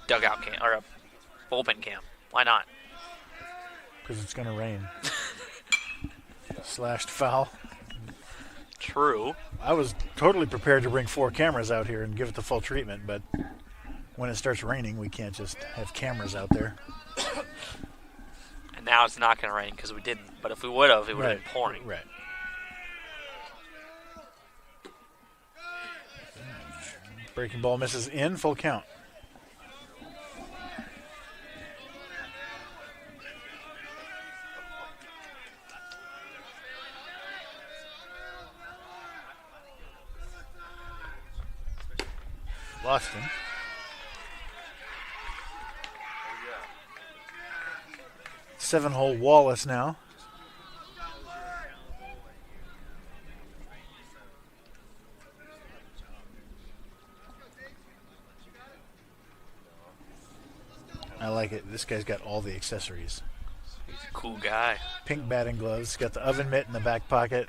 S1: dugout cam, or a bullpen cam. Why not?
S2: Because it's going to rain. Slashed foul.
S1: True.
S2: I was totally prepared to bring 4 cameras out here and give it the full treatment, but when it starts raining, we can't just have cameras out there.
S1: And now it's not going to rain because we didn't. But if we would have, it would have been pouring.
S2: Right. Breaking ball misses in, full count. Lost him. Seven-hole Wallace now. I like it. This guy's got all the accessories.
S1: He's a cool guy.
S2: Pink batting gloves. Got the oven mitt in the back pocket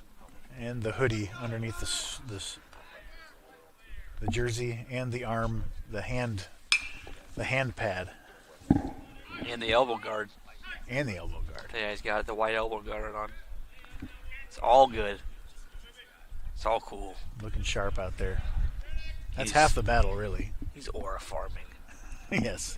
S2: and the hoodie underneath the jersey and the arm, the hand pad.
S1: And the elbow guard.
S2: And the elbow guard.
S1: Yeah, he's got the white elbow guard on. It's all good. It's all cool.
S2: Looking sharp out there. That's half the battle, really.
S1: He's aura farming.
S2: Yes.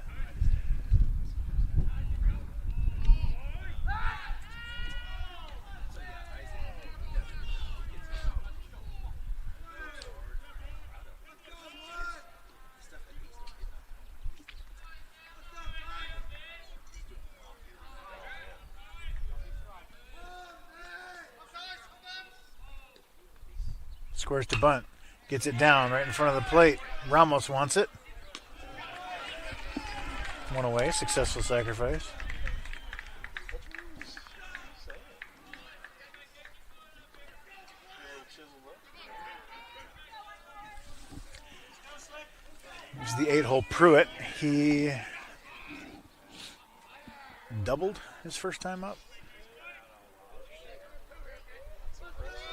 S2: Squares to bunt. Gets it down right in front of the plate. Ramos wants it. One away. Successful sacrifice. Here's the 8-hole Pruitt. He doubled his first time up.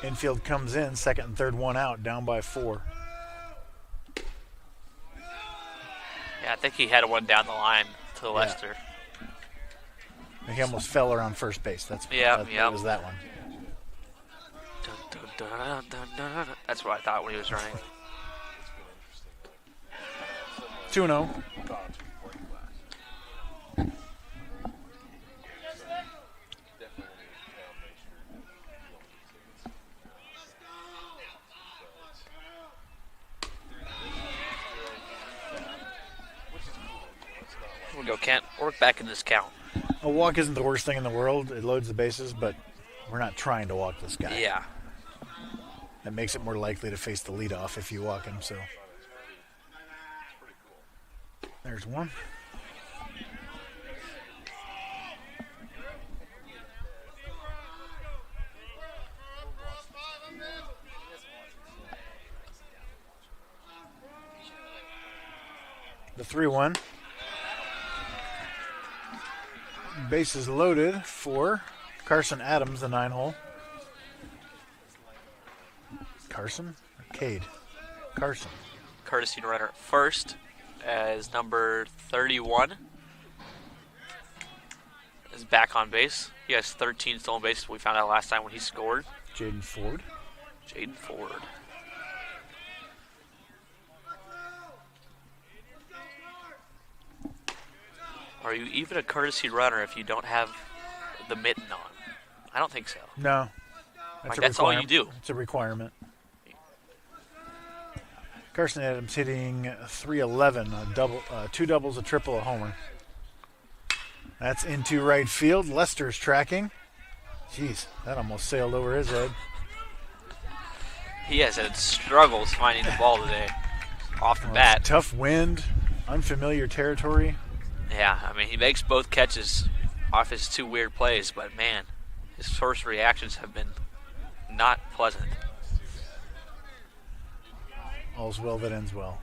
S2: Infield comes in, second and third, one out, down by 4.
S1: Yeah, I think he had one down the line to Lester.
S2: He almost fell around first base. That was that one.
S1: That's what I thought when he was running.
S2: 2-0.
S1: Here we go, Kent. Work back in this count.
S2: A walk isn't the worst thing in the world. It loads the bases, but we're not trying to walk this guy.
S1: Yeah.
S2: That makes it more likely to face the leadoff if you walk him. So there's one. The 3-1. Bases loaded for Carson Adams, the 9-hole. Carson? Cade? Carson.
S1: Courtesy runner at first as number 31 is back on base. He has 13 stolen bases. We found out last time when he scored.
S2: Jaden Ford.
S1: Jaden Ford. Are you even a courtesy runner if you don't have the mitten on? I don't think so.
S2: No.
S1: That's all you do.
S2: It's a requirement. Carson Adams hitting .311, a double, 2 doubles, a triple, a homer. That's into right field. Lester's tracking. Jeez, that almost sailed over his head.
S1: He has had struggles finding the ball today off the bat.
S2: Tough wind, unfamiliar territory.
S1: Yeah, I mean, he makes both catches off his 2 weird plays, but man, his first reactions have been not pleasant.
S2: All's well that ends well.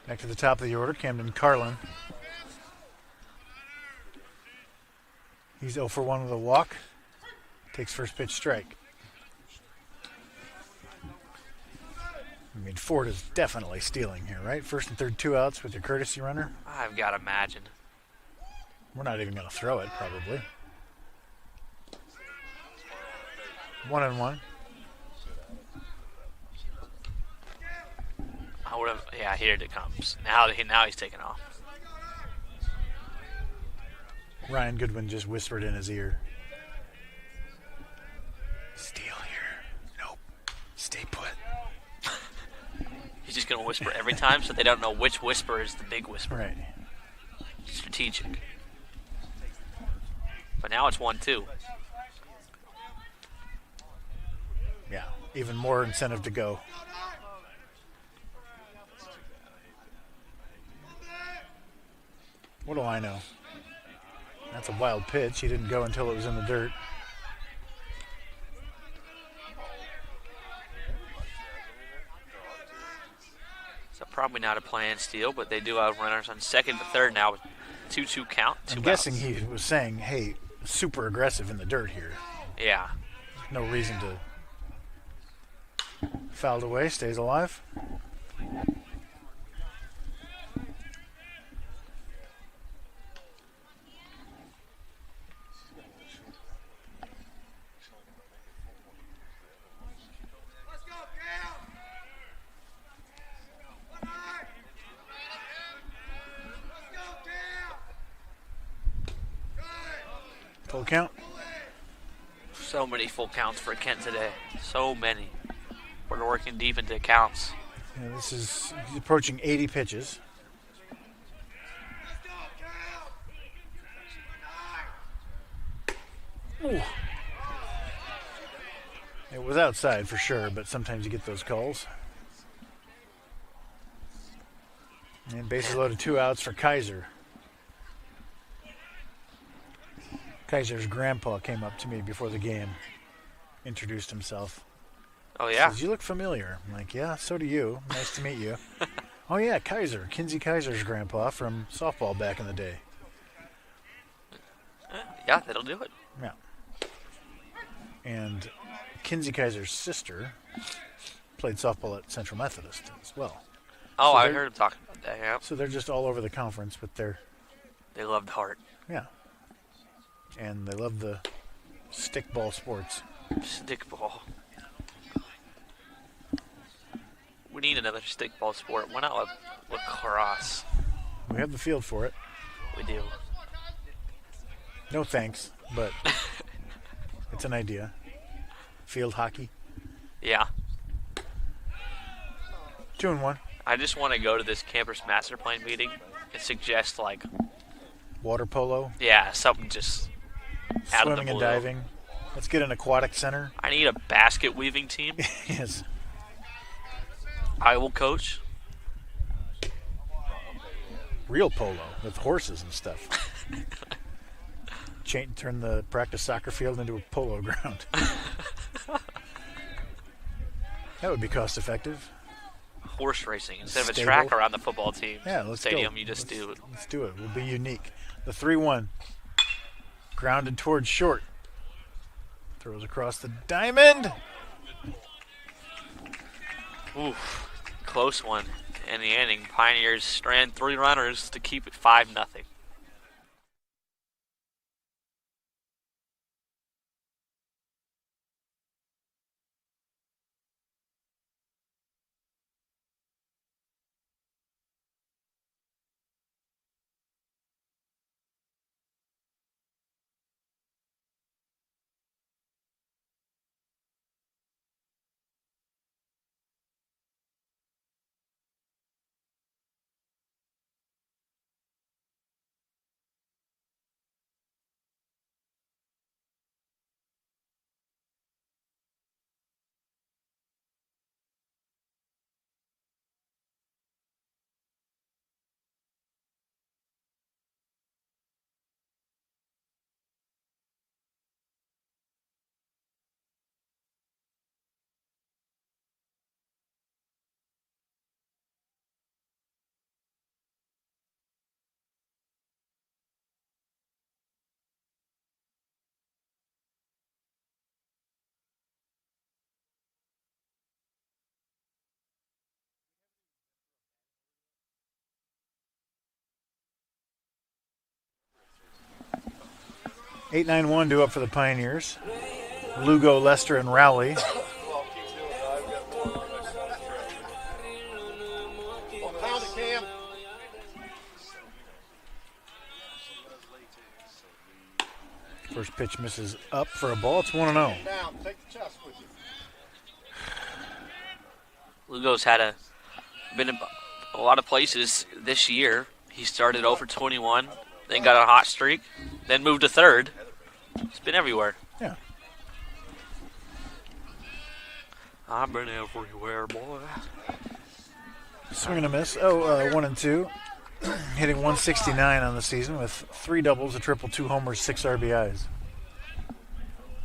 S2: Back to the top of the order, Camden Carlin. He's 0 for 1 with a walk. Takes first pitch strike. I mean, Ford is definitely stealing here, right? First and third, 2 outs with your courtesy runner.
S1: I've got to imagine.
S2: We're not even going to throw it, probably. 1-1.
S1: I would have. Yeah, here it comes. Now he's taking off.
S2: Ryan Goodwin just whispered in his ear. Steal here. Nope. Stay put.
S1: He's just going to whisper every time so they don't know which whisper is the big whisper.
S2: Right.
S1: Strategic. But now it's 1-2.
S2: Yeah, even more incentive to go. What do I know? That's a wild pitch. He didn't go until it was in the dirt.
S1: So probably not a planned steal, but they do have runners on second to third now with 2-2 count.
S2: I'm guessing he was saying, hey, super aggressive in the dirt here.
S1: Yeah.
S2: No reason to. Fouled away, stays alive. Full count.
S1: So many full counts for Kent today. So many. We're working deep into counts.
S2: Yeah, this is approaching 80 pitches. Ooh. It was outside for sure, but sometimes you get those calls. And bases loaded, 2 outs for Kaiser. Kaiser's grandpa came up to me before the game, introduced himself.
S1: Oh, yeah?
S2: Says, you look familiar. I'm like, yeah, so do you. Nice to meet you. Oh, yeah, Kaiser. Kinsey Kaiser's grandpa from softball back in the day.
S1: Yeah, that'll do it.
S2: Yeah. And Kinsey Kaiser's sister played softball at Central Methodist as well.
S1: Oh,
S2: So
S1: I
S2: they're-
S1: heard him talking about that, yeah.
S2: So they're just all over the conference with their,
S1: They loved Hart.
S2: yeah. And they love the stickball sports.
S1: Stickball. We need another stickball sport. Why not lacrosse?
S2: We have the field for it.
S1: We do.
S2: No thanks, but it's an idea. Field hockey.
S1: Yeah.
S2: 2-1.
S1: I just want to go to this campus master plan meeting and suggest, like,
S2: Water polo.
S1: yeah, something just out of the
S2: Swimming and
S1: blue.
S2: diving. Let's get an aquatic center.
S1: I need a basket weaving team.
S2: Yes.
S1: I will coach.
S2: Real polo with horses and stuff. Turn the practice soccer field into a polo ground. That would be cost effective.
S1: Horse racing instead of a
S2: Stable.
S1: track around the football team.
S2: Yeah, let's
S1: stadium.
S2: go.
S1: You just do.
S2: Let's do it. We'll be unique. The 3-1. Grounded towards short. Throws across the diamond.
S1: Oof, close one. In the inning, Pioneers strand 3 runners to keep it 5-0.
S2: Eight, 9-1 due up for the Pioneers. Lugo, Lester, and Rowley.
S3: Pound it, Cam.
S2: First pitch misses up for a ball. It's 1-0.
S3: Down. Take the chest with you.
S1: Lugo's been in a lot of places this year. He started 0 for 21, then got a hot streak, then moved to third. It's been everywhere.
S2: Yeah.
S1: I've been everywhere, boy.
S2: Swing and a miss. 1-2. Hitting 169 on the season with 3 doubles, a triple, 2 homers, 6 RBIs.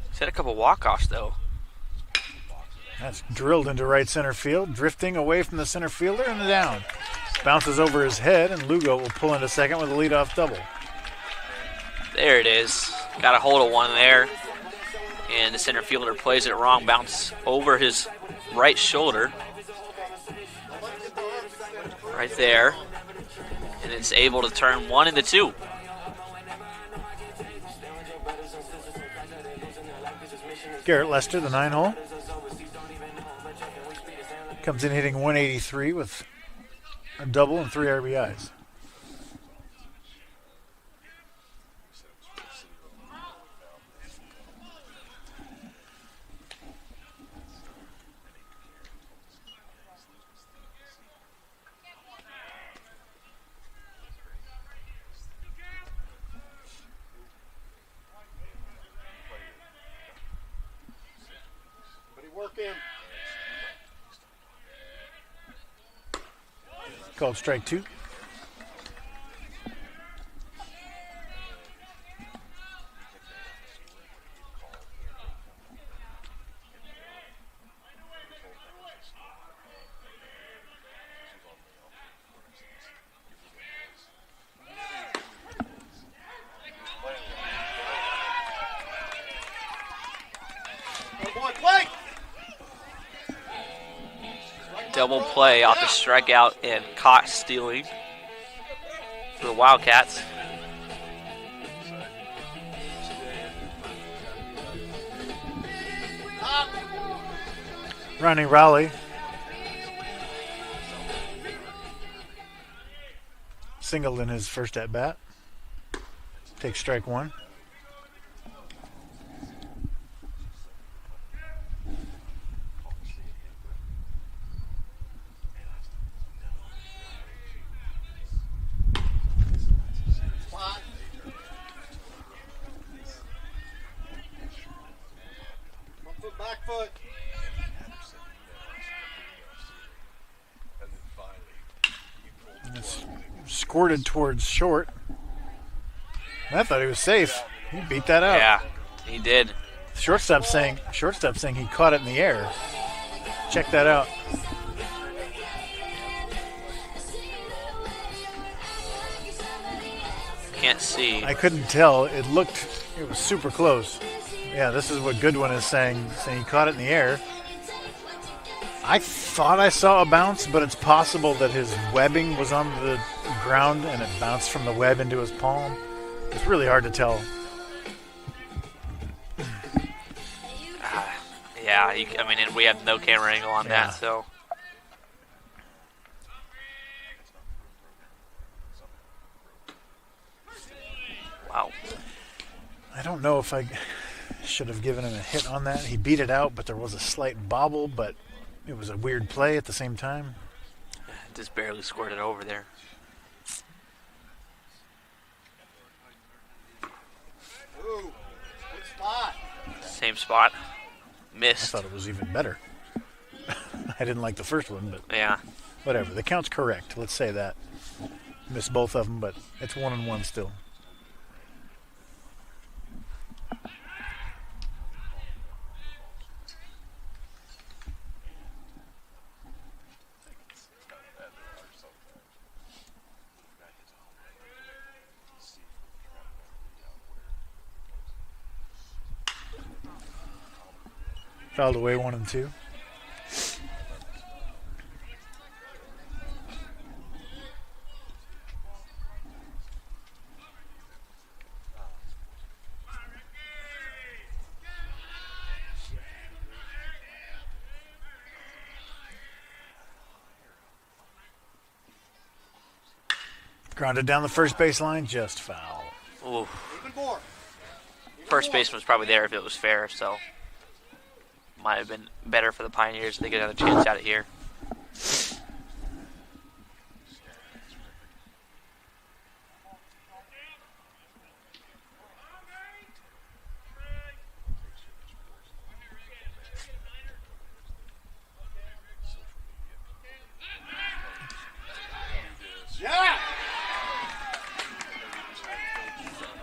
S1: He's had a couple walk-offs, though.
S2: That's drilled into right center field, drifting away from the center fielder and down. Bounces over his head, and Lugo will pull into second with a leadoff double.
S1: There it is. Got a hold of one there. And the center fielder plays it wrong. Bounce over his right shoulder. Right there. And it's able to turn 1 into 2.
S2: Garrett Lester, the 9-hole. Comes in hitting 183 with a double and 3 RBIs.
S3: Work in.
S2: Called strike 2.
S1: Double play off the strikeout and caught stealing for the Wildcats.
S2: Ronnie Rowley singled in his first at bat. Takes strike 1.
S3: Back foot.
S2: It's squirted towards short. I thought he was safe. He beat that out.
S1: Yeah, he did.
S2: Shortstop saying he caught it in the air. Check that out.
S1: Can't see.
S2: I couldn't tell. It was super close. Yeah, this is what Goodwin is saying he caught it in the air. I thought I saw a bounce, but it's possible that his webbing was on the ground and it bounced from the web into his palm. It's really hard to tell.
S1: Yeah, and we have no camera angle on that, so. Wow.
S2: I don't know if I should have given him a hit on that. He beat it out, but there was a slight bobble, but it was a weird play at the same time.
S1: Just barely squirted over there.
S3: Ooh, good spot.
S1: Same spot.
S2: I
S1: Missed.
S2: thought it was even better. I didn't like the first one, but
S1: Yeah.
S2: whatever. The count's correct. Let's say that. Missed both of them, but it's 1-1 still. Fouled away 1-2. Grounded down the first baseline, just foul.
S1: Ooh. First baseman was probably there if it was fair, so might have been better for the Pioneers if they get another chance at it here.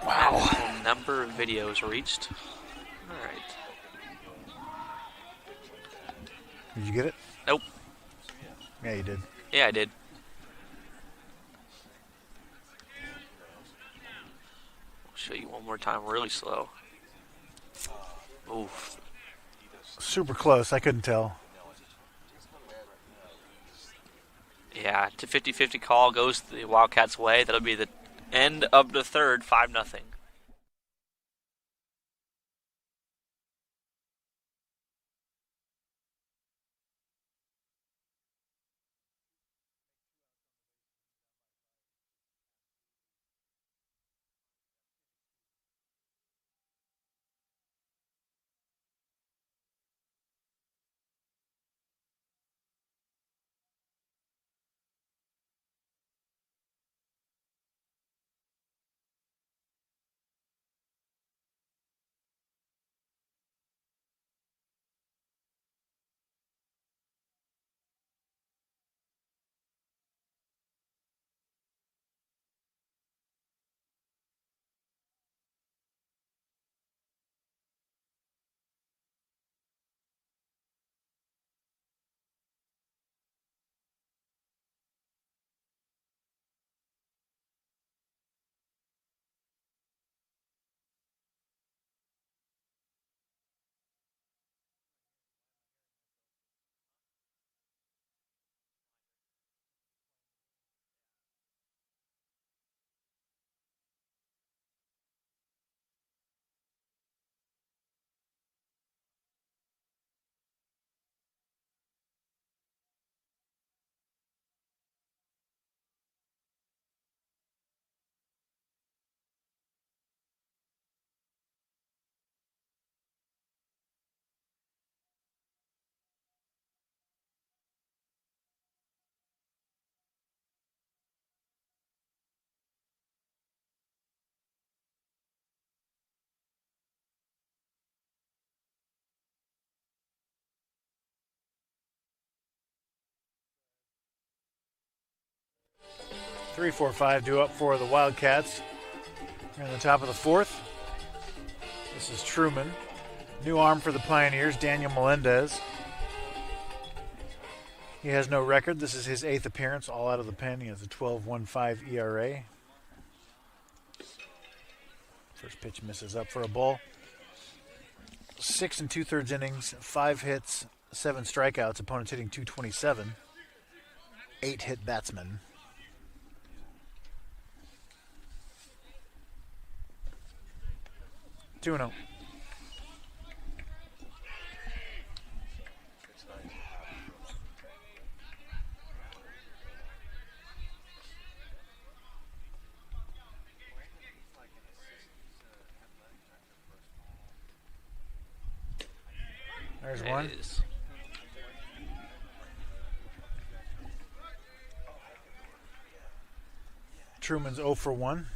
S1: Wow. Number of videos reached. All right.
S2: Did you get it?
S1: Nope.
S2: Yeah, you did.
S1: Yeah, I did. I'll show you one more time really slow. Oof.
S2: Super close. I couldn't tell.
S1: Yeah, to 50-50 call goes the Wildcats' way. That'll be the end of the third, 5-0.
S2: Three, four, five, due up for the Wildcats. We're in the top of the fourth. This is Truman. New arm for the Pioneers, Daniel Melendez. He has no record. This is his 8th appearance, all out of the pen. He has a 12.15 ERA. First pitch misses up for a ball. 6 2/3 innings, 5 hits, 7 strikeouts. Opponents hitting .227. 8 hit batsman. Two and 0. There's one. Truman's 0 for 1.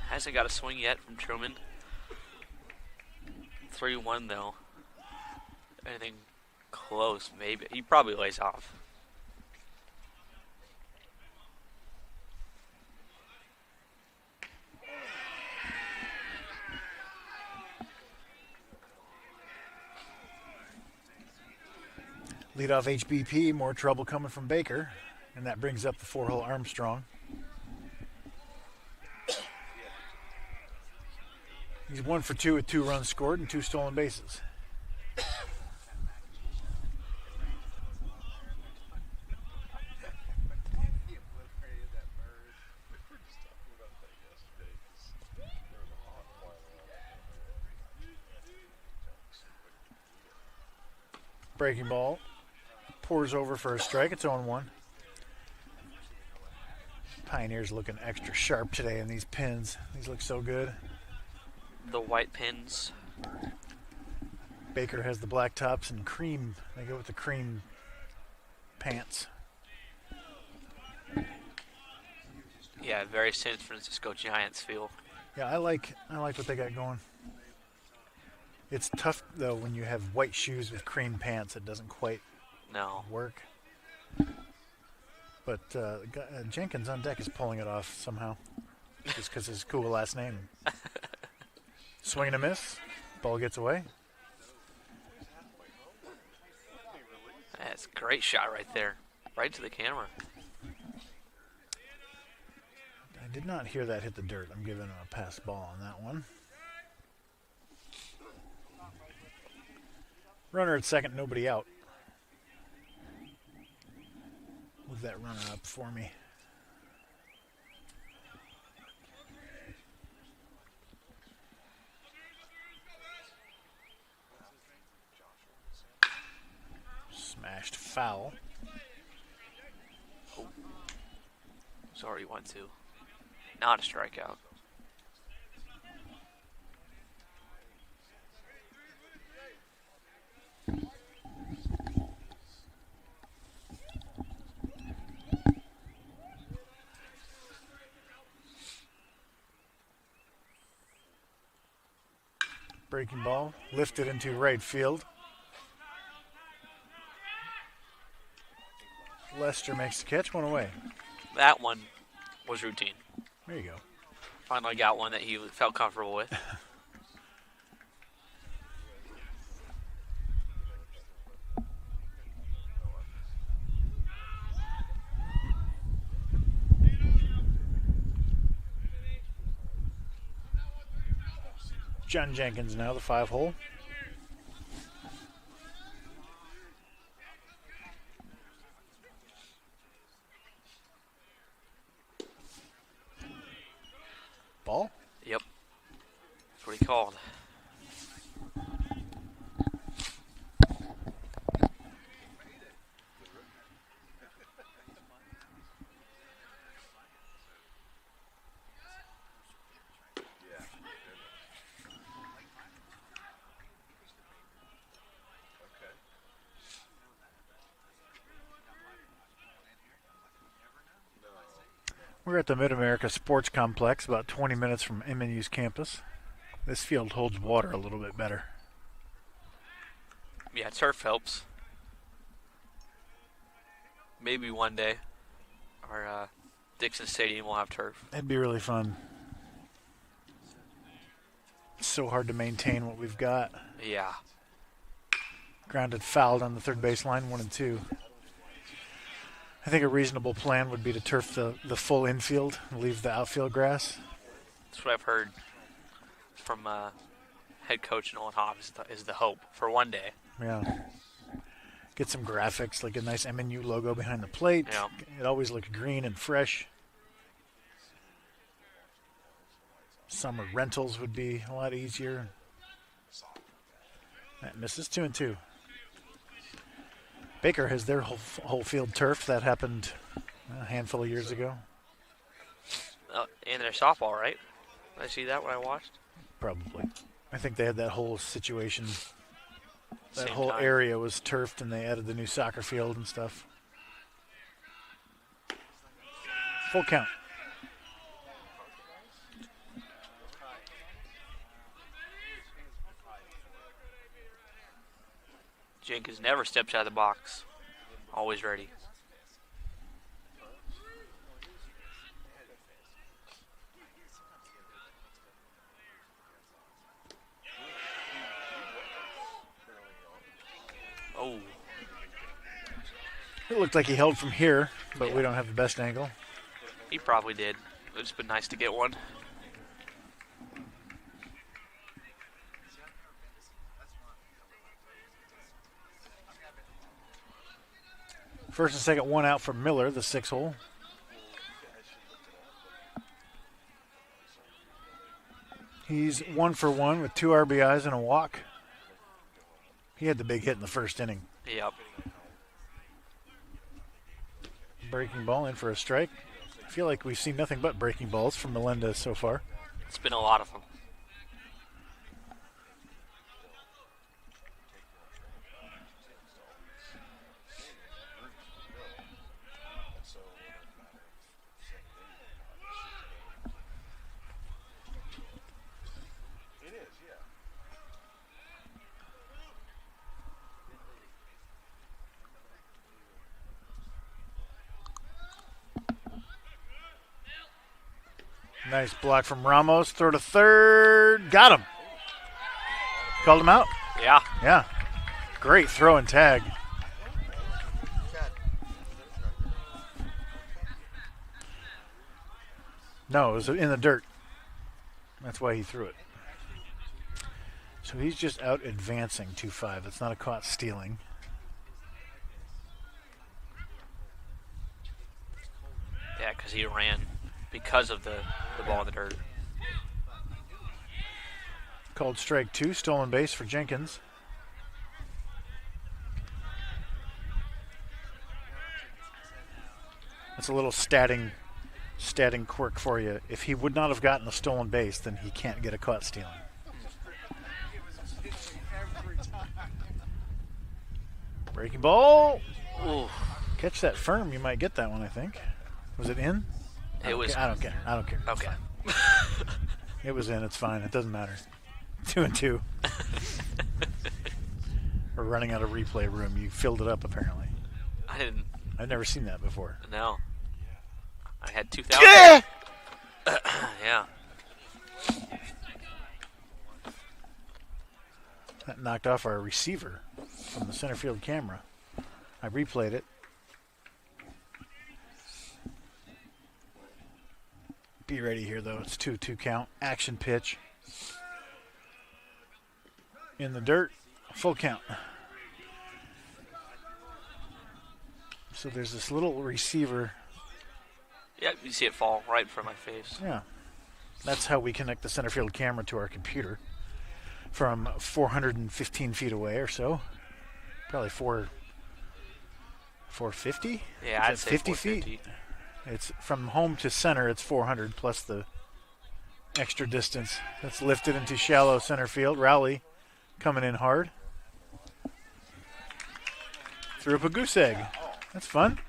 S1: Hasn't got a swing yet from Truman. 3-1 though. Anything close, maybe. He probably lays off.
S2: Leadoff HBP, more trouble coming from Baker. And that brings up the 4-hole Armstrong. He's 1 for 2 with 2 runs scored and 2 stolen bases. Breaking ball. Pours over for a strike. It's 0-1. Pioneers looking extra sharp today in these pins. These look so good.
S1: The white pins.
S2: Baker has the black tops and cream. They go with the cream pants.
S1: Yeah, very San Francisco Giants feel.
S2: Yeah, I like what they got going. It's tough though when you have white shoes with cream pants. It doesn't quite
S1: No.
S2: work. but Jenkins on deck is pulling it off somehow, just because his cool last name. Swing and a miss. Ball gets away.
S1: That's a great shot right there. Right to the camera.
S2: I did not hear that hit the dirt. I'm giving him a pass ball on that one. Runner at second, nobody out. Move that runner up for me. Smashed foul.
S1: Oh. Sorry, 1-2. Not a strikeout.
S2: Breaking ball, lifted into right field. Lester makes the catch, one away.
S1: That one was routine.
S2: There you go.
S1: Finally got one that he felt comfortable with.
S2: John Jenkins now, the 5-hole. Ball?
S1: Yep. That's what he called.
S2: We're at the Mid-America Sports Complex, about 20 minutes from MNU's campus. This field holds water a little bit better.
S1: Yeah, turf helps. Maybe one day our Dixon Stadium will have turf.
S2: That'd be really fun. It's so hard to maintain what we've got.
S1: Yeah.
S2: Grounded fouled on the third baseline, 1-2. I think a reasonable plan would be to turf the full infield and leave the outfield grass.
S1: That's what I've heard from head coach Nolan Hoff is the hope for one day.
S2: Yeah. Get some graphics, like a nice MNU logo behind the plate.
S1: Yeah.
S2: It always looks green and fresh. Summer rentals would be a lot easier. That misses 2-2. Baker has their whole field turfed. That happened a handful of years ago.
S1: And their softball, right? Did I see that when I watched?
S2: Probably. I think they had that whole situation. That
S1: Same
S2: whole
S1: time.
S2: area was turfed, and they added the new soccer field and stuff. Full count.
S1: Jenkins never steps out of the box. Always ready. Oh,
S2: It looked like he held from here, but
S1: Yeah.
S2: we don't have the best angle.
S1: he probably did. It's been nice to get one.
S2: First and second, one out for Miller, the 6-hole. He's 1 for 1 with 2 RBIs and a walk. He had the big hit in the first inning.
S1: Yep.
S2: Breaking ball in for a strike. I feel like we've seen nothing but breaking balls from Melendez so far.
S1: It's been a lot of them.
S2: Nice block from Ramos. Throw to third. Got him. Called him out?
S1: Yeah.
S2: Yeah. Great throw and tag. No, it was in the dirt. That's why he threw it. So he's just out advancing 2-5. It's not a caught stealing.
S1: Yeah, because he ran because of the ball in the dirt.
S2: Called strike 2, stolen base for Jenkins. That's a little statting quirk for you. If he would not have gotten a stolen base, then he can't get a caught stealing. Breaking ball.
S1: Ooh.
S2: Catch that firm. You might get that one, I think. Was it in?
S1: It was.
S2: I don't care.
S1: Okay.
S2: It was in. It's fine. It doesn't matter. 2-2. We're running out of replay room. You filled it up, apparently.
S1: I didn't.
S2: I've never seen that before.
S1: No. I had 2,000. Yeah.
S2: That knocked off our receiver from the center field camera. I replayed it. Be ready here, though. It's 2-2 count. Action pitch. In the dirt. Full count. So there's this little receiver.
S1: Yeah, you see it fall right in front of my face.
S2: Yeah. That's how we connect the center field camera to our computer from 415 feet away or so. Probably 450?
S1: Yeah, I'd say
S2: 50 feet? It's from home to center, it's 400 plus the extra distance. That's lifted into shallow center field. Rowley coming in hard. Threw up a goose egg. That's fun.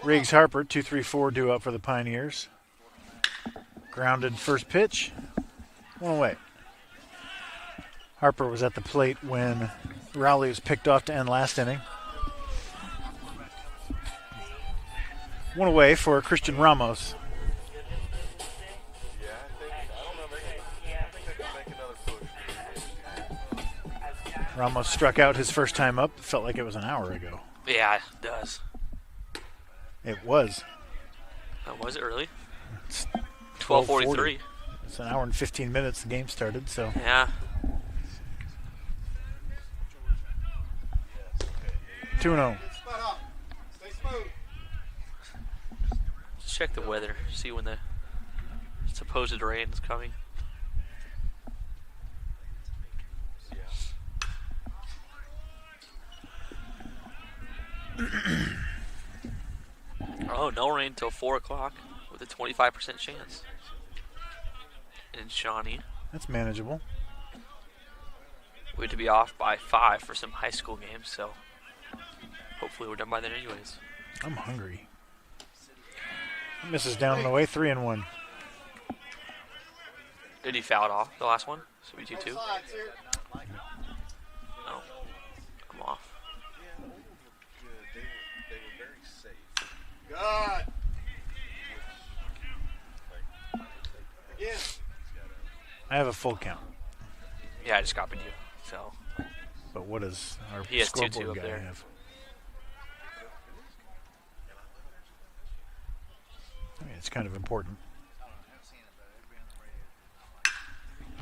S2: Riggs Harper, 2-3-4 due up for the Pioneers. Grounded first pitch. One away. Harper was at the plate when Rowley was picked off to end last inning. One away for Christian Ramos. Ramos struck out his first time up. Felt like it was an hour ago.
S1: Yeah, it does.
S2: It was.
S1: Was it really?
S2: It's
S1: 12:43.
S2: It's an hour and 15 minutes the game started, so.
S1: Yeah.
S2: 2-0.
S3: Stay smooth.
S1: Just check the weather. See when the supposed rain is coming. Oh, no rain until 4 o'clock with a 25% chance. In Shawnee.
S2: That's manageable.
S1: We had to be off by 5 for some high school games, so Hopefully we're done by then anyways.
S2: I'm hungry. Misses down and away, 3-1.
S1: Did he foul it off the last one? Should be 2-2.
S3: Sides here.
S1: No. I'm off.
S3: Good. Again.
S2: I have a full count.
S1: Yeah, I just copied you. So
S2: But what does our
S1: He has 2-2
S2: scoreboard
S1: up
S2: guy
S1: there.
S2: have? I mean, it's kind of important.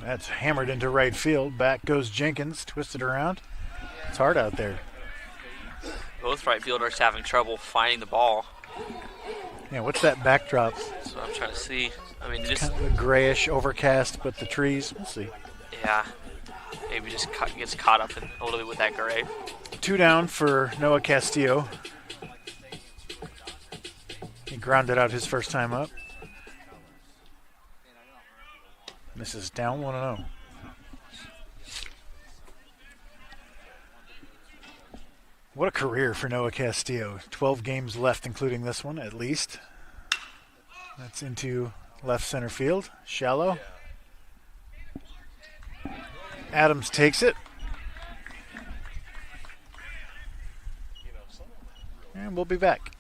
S2: That's hammered into right field. Back goes Jenkins, twisted around. It's hard out there.
S1: both right fielders having trouble finding the ball.
S2: Yeah, what's that backdrop?
S1: That's what I'm trying to see. I mean, just
S2: Kind of grayish, overcast, but the trees. We'll see.
S1: yeah, maybe just gets caught up in a little bit with that gray.
S2: 2 down for Noah Castillo. He grounded out his first time up. This is down 1-0. What a career for Noah Castillo. 12 games left, including this one, at least. That's into left center field. Shallow. Adams takes it. And we'll be back.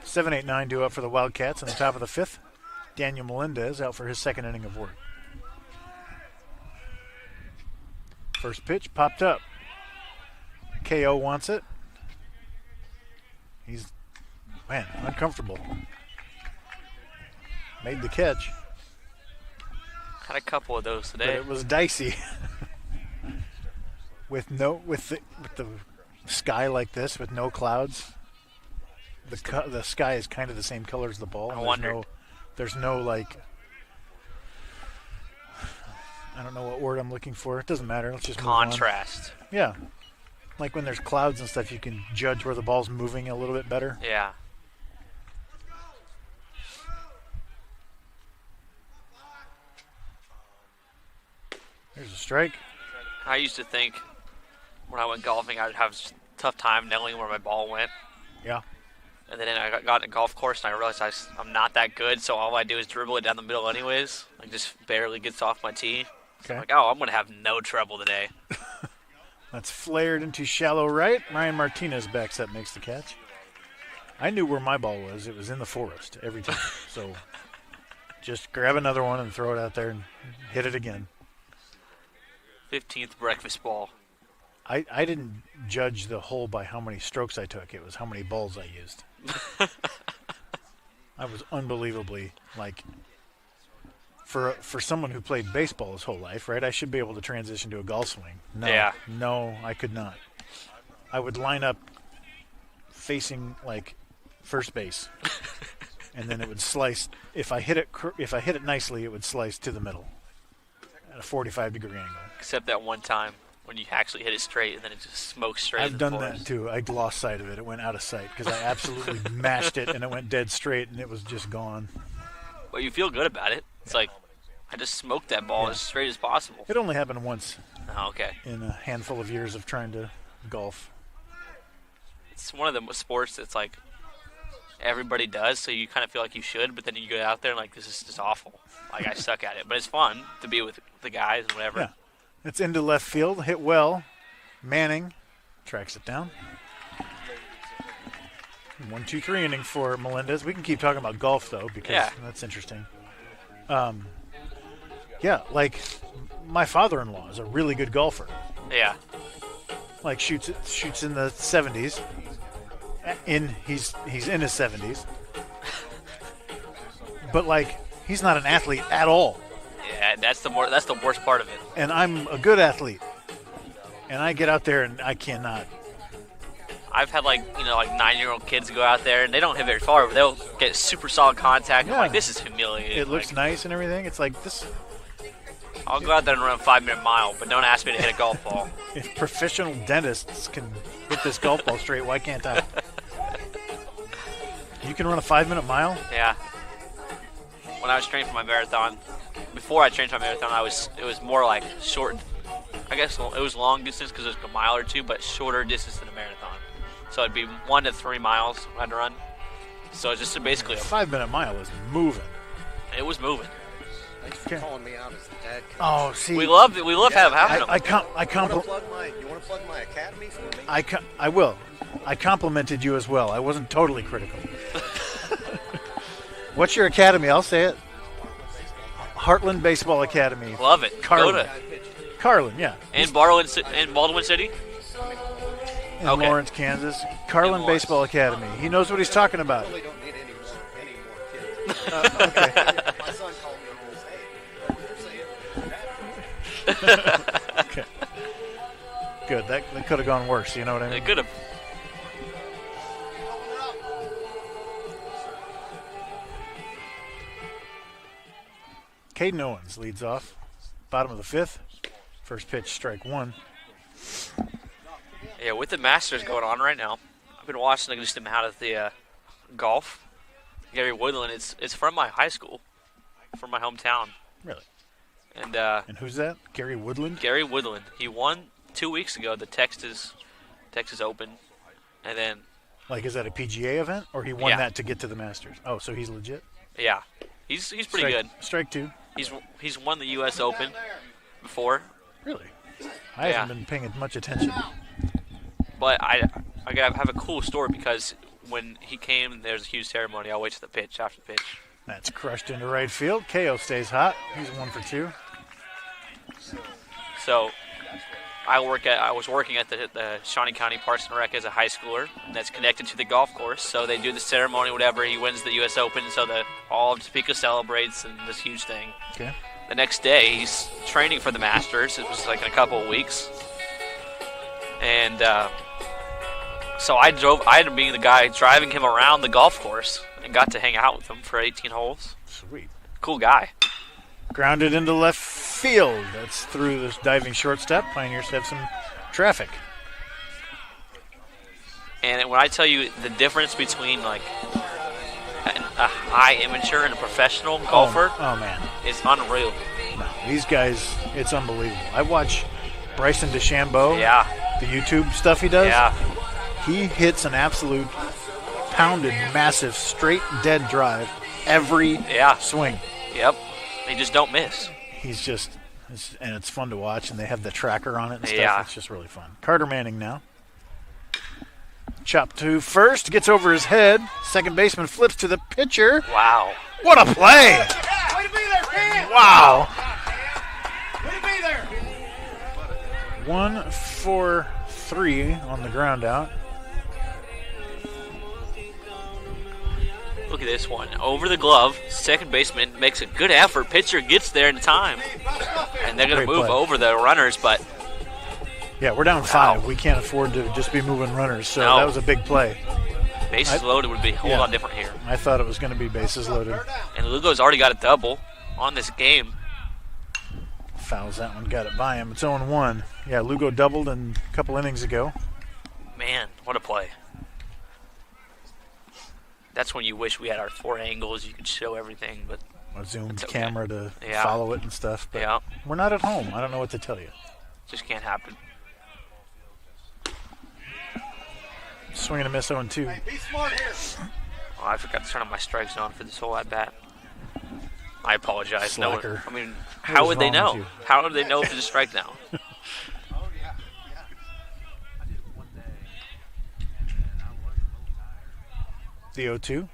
S2: Seven, 8, 9 due up for the Wildcats in the top of the fifth. Daniel Melendez out for his second inning of work. First pitch popped up. KO wants it. He's, uncomfortable. Made the catch,
S1: Had a couple of those
S2: but
S1: today.
S2: it was dicey. with the sky like this, with no clouds, the sky is kind of the same color as the ball.
S1: I
S2: and
S1: wondered.
S2: There's no like. I don't know what word I'm looking for. It doesn't matter. Let's just move on.
S1: Contrast.
S2: Yeah. Like when there's clouds and stuff, you can judge where the ball's moving a little bit better.
S1: Yeah.
S2: There's a strike.
S1: I used to think when I went golfing I'd have a tough time knowing where my ball went.
S2: Yeah.
S1: And then I got in a golf course and I realized I'm not that good, so all I do is dribble it down the middle anyways. Like just barely gets off my tee. So I'm
S2: Okay.
S1: like, oh, I'm going to have no trouble today.
S2: That's flared into shallow right. Ryan Martinez backs up, makes the catch. I knew where my ball was. It was in the forest every time. So just grab another one and throw it out there and hit it again.
S1: 15th breakfast ball.
S2: I didn't judge the hole by how many strokes I took. It was how many balls I used. I was unbelievably, like, for someone who played baseball his whole life, right? I should be able to transition to a golf swing. No,
S1: Yeah.
S2: no, I could not. I would line up facing like first base, and then it would slice. If I hit it nicely, it would slice to the middle at a 45-degree angle.
S1: Except that one time when you actually hit it straight and then it just smoked straight.
S2: I've
S1: in
S2: done
S1: the
S2: that
S1: forest.
S2: too. I lost sight of it. It went out of sight because I absolutely mashed it, and it went dead straight, and it was just gone.
S1: But you feel good about it. It's like I just smoked that ball as straight as possible.
S2: It only happened once
S1: Oh, okay.
S2: in a handful of years of trying to golf.
S1: It's one of the sports that's like everybody does, so you kind of feel like you should, but then you go out there and like this is just awful. Like I suck at it, but it's fun to be with the guys and whatever.
S2: Yeah. It's into left field, hit well. Manning tracks it down. 1-2-3 inning for Melendez. We can keep talking about golf though because that's interesting. Yeah, like my father-in-law is a really good golfer.
S1: Yeah.
S2: Like shoots in the 70s. He's in his 70s. But like he's not an athlete at all.
S1: Yeah, that's the worst part of it.
S2: And I'm a good athlete. And I get out there and I cannot.
S1: I've had like 9-year-old kids go out there and they don't hit very far, but they'll get super solid contact.
S2: Yeah.
S1: I'm like, this is humiliating.
S2: It looks
S1: Like,
S2: nice and everything. It's like this.
S1: I'll go out there and run a 5-minute mile, but don't ask me to hit a golf ball.
S2: If professional dentists can hit this golf ball straight, why can't I? You can run a 5-minute mile?
S1: Yeah. When I was training for my marathon, before I trained for my marathon, it was more like short. I guess it was long distance because it was a mile or two, but shorter distance than a marathon. So it'd be 1 to 3 miles I'd run. So it's just basically
S2: A 5-minute mile is moving.
S1: it was moving.
S3: Thanks for calling me out as the dad coach.
S2: Oh, see,
S1: We love it. We love having them.
S3: You want to plug my academy for me?
S2: I will. I complimented you as well. I wasn't totally critical. What's your academy? I'll say it. Heartland Baseball Academy.
S1: Love it.
S2: Carlin.
S1: Go to
S2: Carlin, yeah.
S1: in Baldwin City.
S2: In
S1: Okay.
S2: Lawrence, Kansas. Carlin
S1: Lawrence.
S2: Baseball Academy. He knows what he's talking about.
S3: Really don't need any more kids.
S2: Okay.
S3: My son called me and goes, hey,
S2: Okay. Good. That could have gone worse. You know what I
S1: They
S2: mean?
S1: could have.
S2: Caden Owens leads off. Bottom of the 5th. First pitch, strike 1.
S1: Yeah, with the Masters going on right now, I've been watching just them out of the golf. Gary Woodland, it's from my high school, from my hometown.
S2: Really?
S1: And
S2: And who's that? Gary Woodland?
S1: Gary Woodland, he won 2 weeks ago the Texas Open, and then
S2: Like, is that a PGA event? Or he won
S1: Yeah.
S2: that to get to the Masters? Oh, so he's legit?
S1: yeah, he's pretty
S2: Strike,
S1: good.
S2: Strike 2.
S1: He's won the U.S. Open before,
S2: Really? I
S1: Yeah.
S2: haven't been paying much attention.
S1: but I gotta have a cool story because when he came, there's a huge ceremony. I'll wait to the pitch after the pitch.
S2: That's crushed into right field. KO stays hot. He's 1 for 2.
S1: So I was working at the Shawnee County Parks and Rec as a high schooler, and that's connected to the golf course. So they do the ceremony, whatever. He wins the U.S. Open, so that all of Topeka celebrates and this huge thing.
S2: Okay.
S1: The next day, he's training for the Masters. It was like in a couple of weeks, and so I ended up being the guy driving him around the golf course and got to hang out with him for 18 holes.
S2: Sweet.
S1: Cool guy.
S2: Grounded into left field. That's through this diving shortstop. Pioneers have some traffic.
S1: And when I tell you the difference between like a high amateur and a professional golfer,
S2: Oh, man.
S1: is unreal.
S2: No, these guys, it's unbelievable. I watch Bryson DeChambeau,
S1: Yeah,
S2: the YouTube stuff he does.
S1: yeah,
S2: He hits an absolute pounded, massive, straight, dead drive every
S1: yeah,
S2: swing.
S1: yep. They just don't miss.
S2: He's just, and it's fun to watch, and they have the tracker on it and stuff.
S1: Yeah.
S2: It's just really fun. Carter Manning now. Chop to first, gets over his head. Second baseman flips to the pitcher.
S1: Wow.
S2: What a play!
S3: way to be there, Ken!
S2: Wow.
S3: Way to be there!
S2: 1 for 3 on the ground out.
S1: Look at this one. Over the glove. Second baseman makes a good effort. Pitcher gets there in time. And they're going to
S2: Great
S1: move
S2: play.
S1: over the runners, but
S2: Yeah, we're down 5. We can't afford to just be moving runners, so
S1: No.
S2: that was a big play.
S1: bases loaded would be a whole lot different here.
S2: I thought it was going to be bases loaded.
S1: And Lugo's already got a double on this game.
S2: Fouls that one, got it by him. It's 0-1. Yeah, Lugo doubled a couple innings ago.
S1: Man, what a play. That's when you wish we had our 4 angles. You could show everything, but
S2: A zoomed
S1: okay.
S2: camera to
S1: Yeah.
S2: follow it and stuff. But
S1: yeah,
S2: we're not at home. I don't know what to tell you.
S1: just can't happen.
S2: Swing and a miss 0-2.
S3: Be smart here.
S1: Oh, I forgot to turn on my strike zone for this whole at bat. I apologize.
S2: Slacker.
S1: No, I mean,
S2: What
S1: how
S2: is
S1: would they
S2: wrong
S1: know?
S2: with you?
S1: How would they know if it's a strike now?
S2: The 0-2.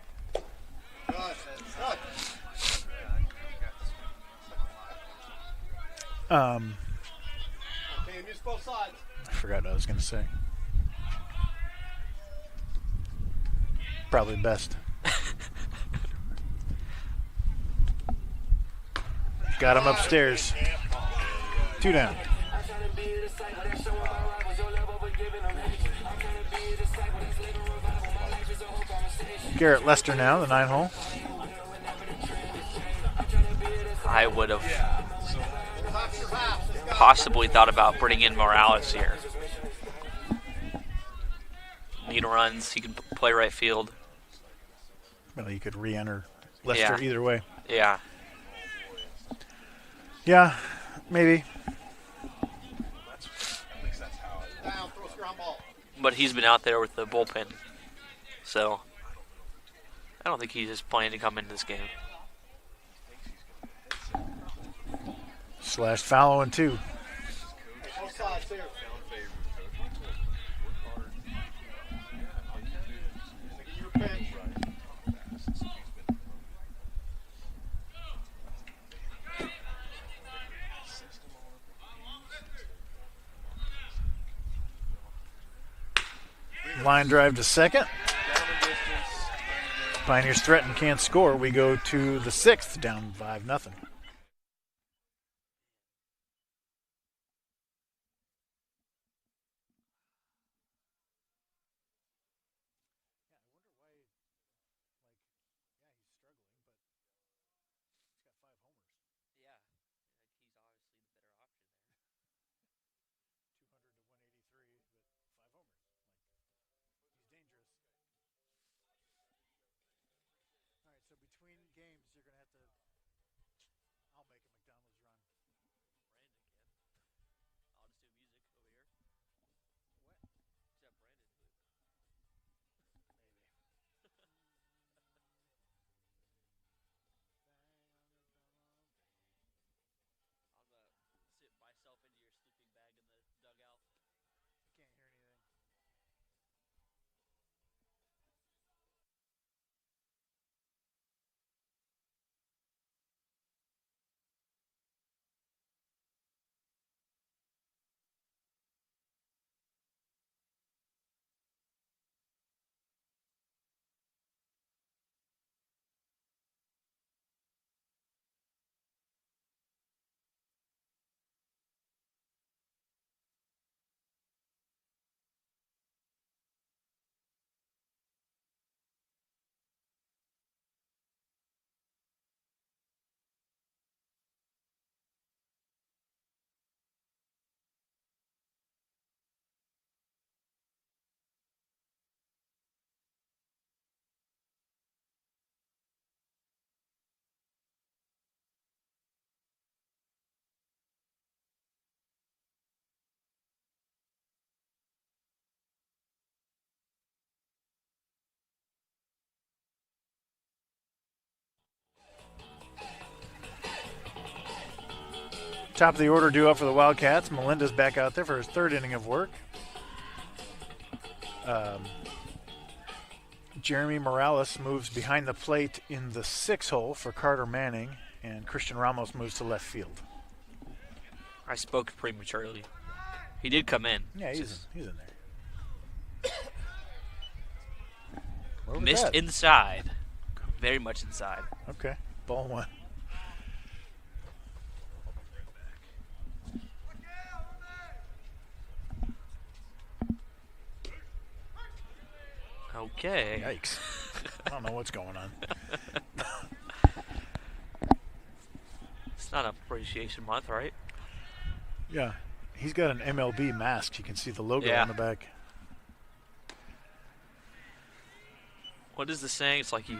S3: Okay, miss both sides.
S2: I forgot what I was going to say. Probably best. Got him upstairs. 2 down. Garrett Lester now, the 9-hole.
S1: I would have possibly thought about bringing in Morales here. Need runs. He can play right field.
S2: Well, you could re-enter Lester either way.
S1: Yeah.
S2: Yeah, maybe.
S3: Down, throw a ground ball.
S1: But he's been out there with the bullpen. So I don't think he's just planning to come into this game.
S2: Slash foul 0-2.
S3: Both sides here. Your pitch.
S2: Line drive to second. Pioneers threaten, can't score. We go to the 6th, down 5-0. So between games, you're going to have to. I'll make a McDonald's run.
S1: Brandon can. I'll just do music over here.
S2: What?
S1: Except Brandon. I'm gonna sit myself into your sleeping bag in the dugout.
S2: I can't hear anything. Top of the order due up for the Wildcats. Melinda's back out there for his 3rd inning of work. Jeremy Morales moves behind the plate in the 6 hole for Carter Manning, and Christian Ramos moves to left field.
S1: I spoke prematurely. He did come in.
S2: Yeah, he's in there. Where was
S1: Missed
S2: that?
S1: inside. very much inside.
S2: Okay. Ball one.
S1: Okay.
S2: Yikes. I don't know what's going on.
S1: It's not Appreciation Month, right?
S2: Yeah. He's got an MLB mask. You can see the logo
S1: Yeah.
S2: on the back.
S1: What is the saying? It's like you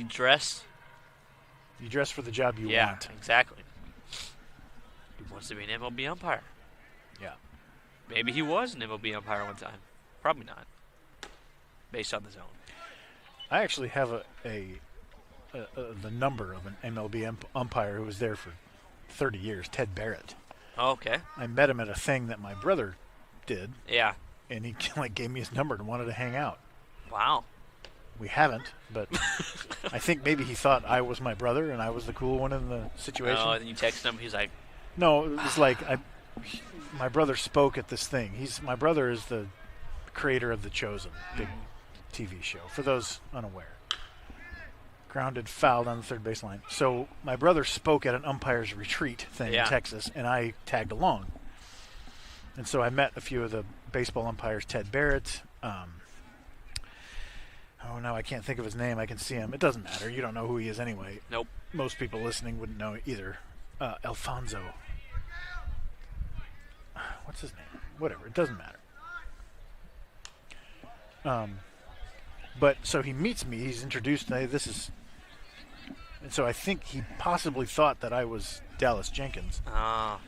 S1: dress.
S2: You dress for the job you
S1: Yeah,
S2: want.
S1: exactly. He wants to be an MLB umpire.
S2: Yeah.
S1: Maybe he was an MLB umpire one time. Probably not. Based on the zone.
S2: I actually have the number of an MLB umpire who was there for 30 years, Ted Barrett.
S1: Oh, okay.
S2: I met him at a thing that my brother did,
S1: Yeah.
S2: and he like gave me his number and wanted to hang out.
S1: Wow.
S2: We haven't, but I think maybe he thought I was my brother and I was the cool one in the situation.
S1: Oh, and then you text him. He's like,
S2: No, it was like my brother spoke at this thing. My brother is the creator of The Chosen, big TV show, for those unaware. Grounded, fouled on the third base line. So my brother spoke at an umpire's retreat thing in Texas, and I tagged along. And so I met a few of the baseball umpires, Ted Barrett. Now I can't think of his name. I can see him. It doesn't matter. You don't know who he is anyway.
S1: nope.
S2: Most people listening wouldn't know either. Alfonso. What's his name? Whatever. It doesn't matter. But so he meets me. He's introduced. And so I think he possibly thought that I was Dallas Jenkins.
S1: Ah.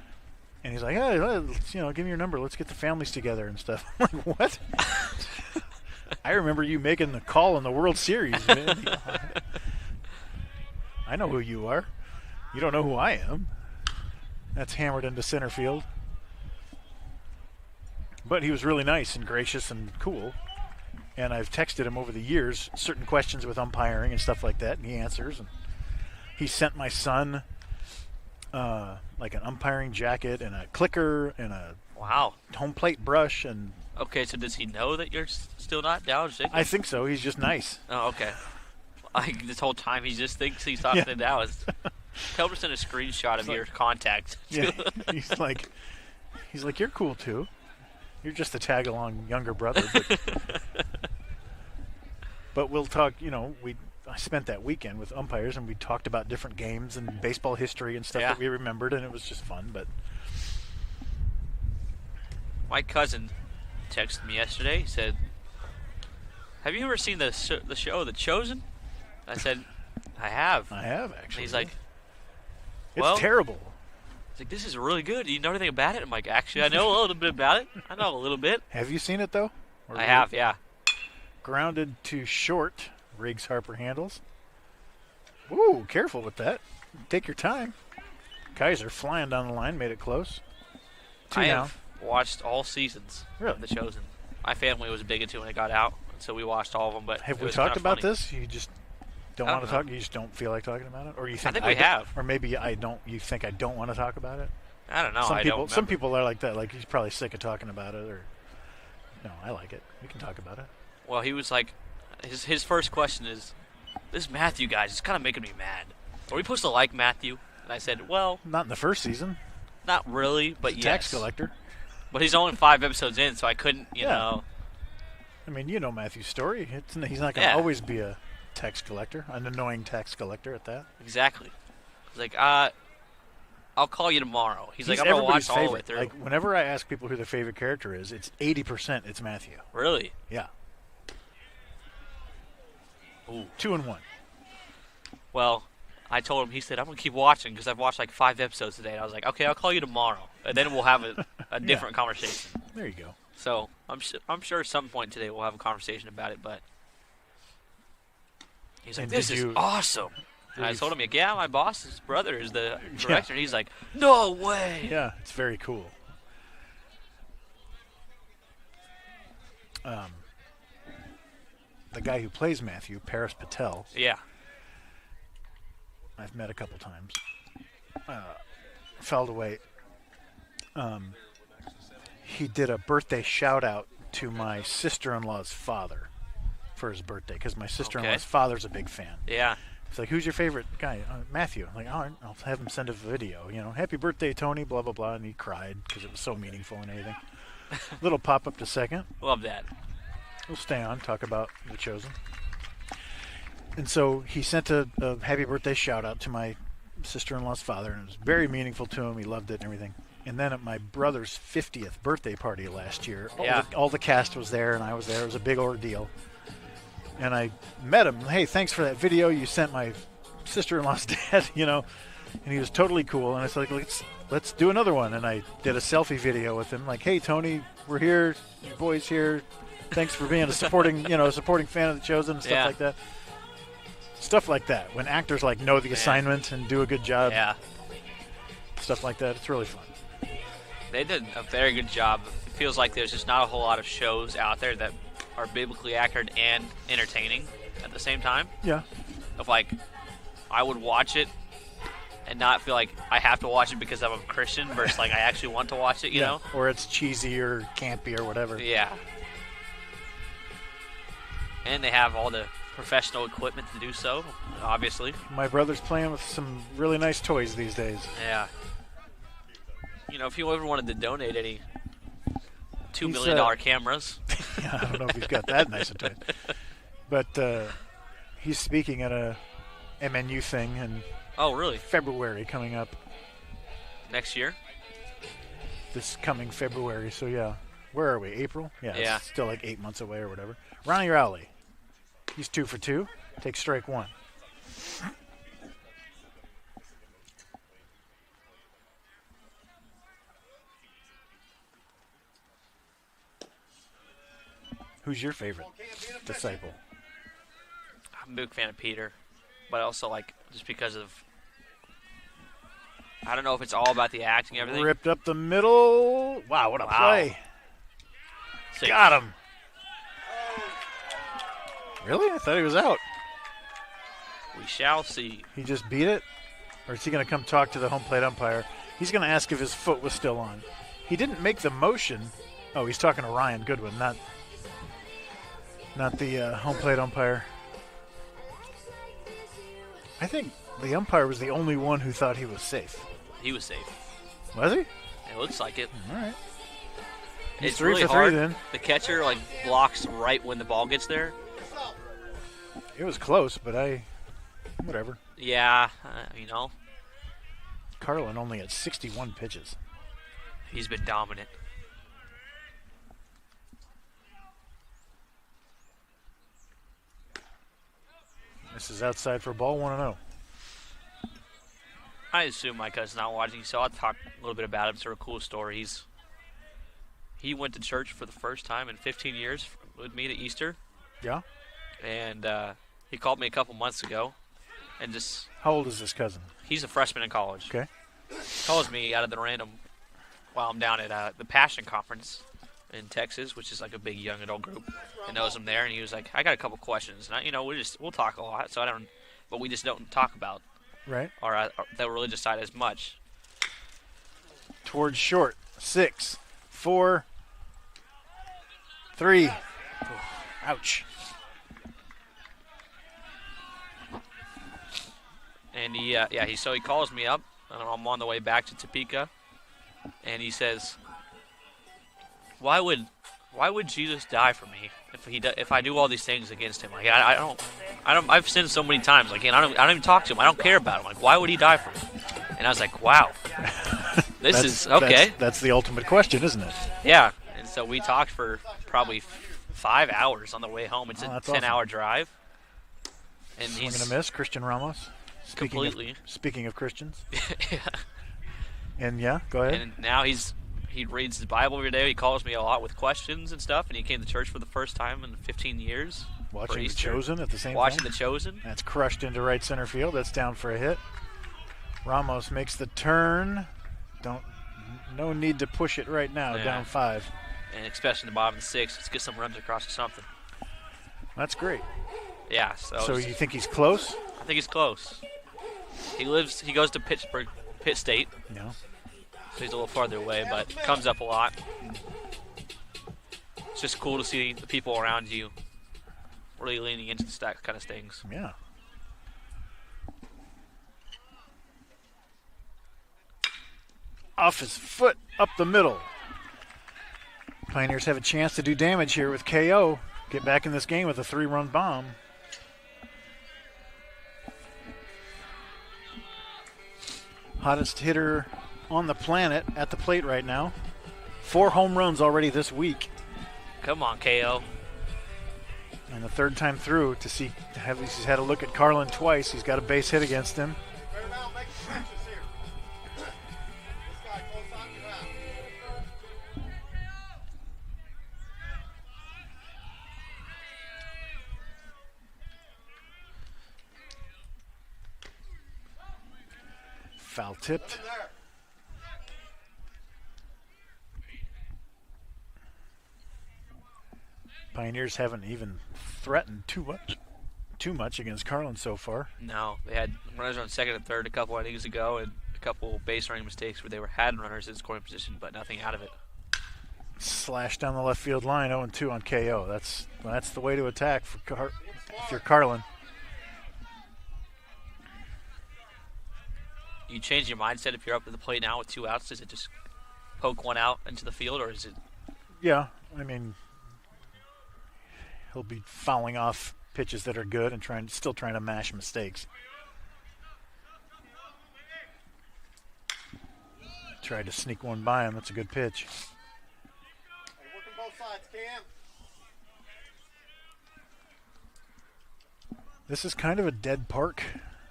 S2: And he's like, hey, let's, give me your number. Let's get the families together and stuff. I'm like, what? I remember you making the call in the World Series, man. I know who you are. You don't know who I am. That's hammered into center field. But he was really nice and gracious and cool. And I've texted him over the years certain questions with umpiring and stuff like that, and he answers. And he sent my son like an umpiring jacket and a clicker and a
S1: Wow.
S2: home plate brush. And
S1: Okay, so does he know that you're still not Dallas Jenkins?
S2: I think so. He's just nice.
S1: Oh, okay. Like this whole time he just thinks he's talking to Dallas. Tell him to send a screenshot of your contact.
S2: Yeah, he's like, you're cool too. You're just a tag along younger brother. But we'll talk. I spent that weekend with umpires, and we talked about different games and baseball history and stuff that we remembered, and it was just fun. But
S1: My cousin texted me yesterday. He said, "Have you ever seen the show The Chosen?" I said, "I have."
S2: I have
S1: And
S2: actually.
S1: he's like,
S2: it's
S1: well,
S2: terrible.
S1: He's like, "This is really good. Do you know anything about it?" I'm like, "Actually, I know a little bit about it. I know a little bit."
S2: Have you seen it though? Or
S1: I have, yeah.
S2: Grounded to short. Riggs Harper handles. Ooh, careful with that. Take your time. Kaiser flying down the line, made it close. Two
S1: I
S2: now.
S1: have watched all seasons
S2: Really?
S1: of The Chosen. My family was big into it when it got out, so we watched all of them. But
S2: Have
S1: it
S2: we
S1: was
S2: talked
S1: kinda
S2: about
S1: funny.
S2: this? You just don't
S1: I
S2: want to
S1: don't
S2: talk. You just don't feel like talking about it, or you think
S1: think we
S2: don't-
S1: have.
S2: or maybe I don't. You think I don't want to talk about it?
S1: I don't know.
S2: some
S1: I
S2: people,
S1: don't
S2: some
S1: remember.
S2: people are like that. Like he's probably sick of talking about it, or no, I like it. We can talk about it.
S1: Well, he was like, his first question is, "This Matthew guy is kind of making me mad. Are we supposed to like Matthew?" And I said, "Well,
S2: Not in the first season.
S1: not really, but
S2: He's a
S1: yes."
S2: tax collector.
S1: But he's only 5 episodes in, so I couldn't, you
S2: Yeah.
S1: know.
S2: I mean, you know Matthew's story. He's not going to
S1: Yeah.
S2: always be a tax collector, an annoying tax collector at that.
S1: Exactly. He's like, I'll call you tomorrow. He's like, I'm going to
S2: everybody's
S1: watch all the way
S2: favorite.
S1: through.
S2: Like whenever I ask people who their favorite character is, it's 80% it's Matthew.
S1: Really?
S2: Yeah.
S1: Ooh.
S2: 2-1.
S1: Well, I told him, he said, I'm going to keep watching because I've watched like 5 episodes today. And I was like, okay, I'll call you tomorrow. And then we'll have a different conversation.
S2: There you go.
S1: So I'm sure at some point today we'll have a conversation about it, but he's like,
S2: And
S1: this
S2: did
S1: is
S2: you-
S1: awesome. And I
S2: you-
S1: told him, like, yeah, my boss's brother is the director. And he's like, no way.
S2: Yeah, it's very cool. The guy who plays Matthew, Paris Patel,
S1: Yeah.
S2: I've met a couple times. Fell away. He did a birthday shout out to my sister-in-law's father for his birthday because my sister-in-law's
S1: Okay.
S2: father's a big fan.
S1: Yeah.
S2: It's like, who's your favorite guy? Matthew. I'm like, oh, I'll have him send a video. Happy birthday, Tony, blah, blah, blah. And he cried because it was so meaningful and everything. Little pop-up to second.
S1: Love that.
S2: We'll stay on, talk about The Chosen. And so he sent a happy birthday shout-out to my sister-in-law's father, and it was very meaningful to him. He loved it and everything. And then at my brother's 50th birthday party last year, all the cast was there, and I was there. It was a big ordeal. And I met him. Hey, thanks for that video you sent my sister-in-law's dad, And he was totally cool. And I said, let's do another one. And I did a selfie video with him. Like, hey, Tony, we're here. Your boy's here. Thanks for being a supporting fan of The Chosen and stuff like that. Stuff like that. When actors know the assignment and do a good job.
S1: Yeah.
S2: Stuff like that. It's really fun.
S1: They did a very good job. It feels like there's just not a whole lot of shows out there that are biblically accurate and entertaining at the same time.
S2: Yeah.
S1: Of I would watch it and not feel like I have to watch it because I'm a Christian versus I actually want to watch it, you know?
S2: Or it's cheesy or campy or whatever.
S1: Yeah. And they have all the professional equipment to do so, obviously.
S2: My brother's playing with some really nice toys these days.
S1: Yeah. If you ever wanted to donate any $2 million cameras.
S2: Yeah, I don't know if he's got that nice a toy. But he's speaking at a MNU thing in
S1: really?
S2: February coming up.
S1: Next year?
S2: This coming February. So, yeah. Where are we? April? Yeah.
S1: Yeah.
S2: It's still 8 months away or whatever. Ronnie Rowley. He's 2 for 2. Takes strike 1. Who's your favorite disciple?
S1: I'm a big fan of Peter, but also just because of I don't know if it's all about the acting and everything.
S2: Ripped up the middle. Wow, what a play.
S1: Six.
S2: Got him. Really? I thought he was out.
S1: We shall see.
S2: He just beat it? Or is he going to come talk to the home plate umpire? He's going to ask if his foot was still on. He didn't make the motion. Oh, he's talking to Ryan Goodwin, not the home plate umpire. I think the umpire was the only one who thought he was safe.
S1: He was safe.
S2: Was he?
S1: It looks like it.
S2: All right.
S1: It's
S2: 3
S1: really
S2: for 3
S1: hard.
S2: then.
S1: The catcher blocks right when the ball gets there.
S2: It was close, but whatever.
S1: Yeah,
S2: Carlin only had 61 pitches.
S1: He's been dominant.
S2: This is outside for ball 1-0.
S1: I assume my cousin's not watching, so I'll talk a little bit about him. It's a cool story. He went to church for the first time in 15 years with me to Easter.
S2: Yeah?
S1: And he called me a couple months ago. And just
S2: How old is this cousin?
S1: he's a freshman in college.
S2: Okay.
S1: He calls me out of the random while I'm down at the Passion Conference in Texas, which is a big young adult group, and knows him there. And he was like, "I got a couple questions." And we'll talk a lot, but we just don't talk about
S2: Right.
S1: our the religious side as much.
S2: Towards short. 6, 4, 3. Ouch.
S1: And he calls me up, and I'm on the way back to Topeka, and he says, "Why would Jesus die for me if I do all these things against him? I don't. I've sinned so many times. I don't even talk to him. I don't care about him. Why would he die for me?" And I was like, "Wow, this is okay."
S2: That's the ultimate question, isn't it?
S1: Yeah. And so we talked for probably 5 hours on the way home. It's a
S2: that's
S1: 10-hour drive. And
S2: Swing
S1: he's
S2: and a miss, Christian Ramos.
S1: completely.
S2: Speaking of Christians.
S1: Yeah.
S2: And go ahead.
S1: And now he reads the Bible every day. He calls me a lot with questions and stuff. And he came to church for the first time in 15 years.
S2: Watching The
S1: Easter.
S2: Chosen at the same
S1: Watching
S2: time.
S1: The Chosen.
S2: That's crushed into right center field. That's down for a hit. Ramos makes the turn. No need to push it right now.
S1: Yeah.
S2: Down 5.
S1: And especially in the bottom of the 6th, let's get some runs across or something.
S2: That's great.
S1: Yeah.
S2: So you think he's close?
S1: I think he's close. He goes to Pittsburgh, Pitt State.
S2: No.
S1: So he's a little farther away, but comes up a lot. It's just cool to see the people around you really leaning into the stack kind of things.
S2: Yeah. Off his foot, up the middle. Pioneers have a chance to do damage here with KO. Get back in this game with a 3-run bomb. Hottest hitter on the planet at the plate right now. 4 home runs already this week.
S1: Come on, KO.
S2: And the third time through he's had a look at Carlin twice. He's got a base hit against him. Foul tipped. Pioneers haven't even threatened too much against Carlin so far.
S1: No, they had runners on second and third a couple innings ago, and a couple base running mistakes where they had runners in scoring position, but nothing out of it.
S2: Slash down the left field line, 0-2 on KO. That's the way to attack if you're Carlin.
S1: You change your mindset if you're up at the plate now with 2 outs. Is it just poke one out into the field, or is it?
S2: Yeah, I mean, he'll be fouling off pitches that are good and still trying to mash mistakes. Tried to sneak one by him. That's a good pitch.
S3: Hey, working both sides, Cam.
S2: This is kind of a dead park.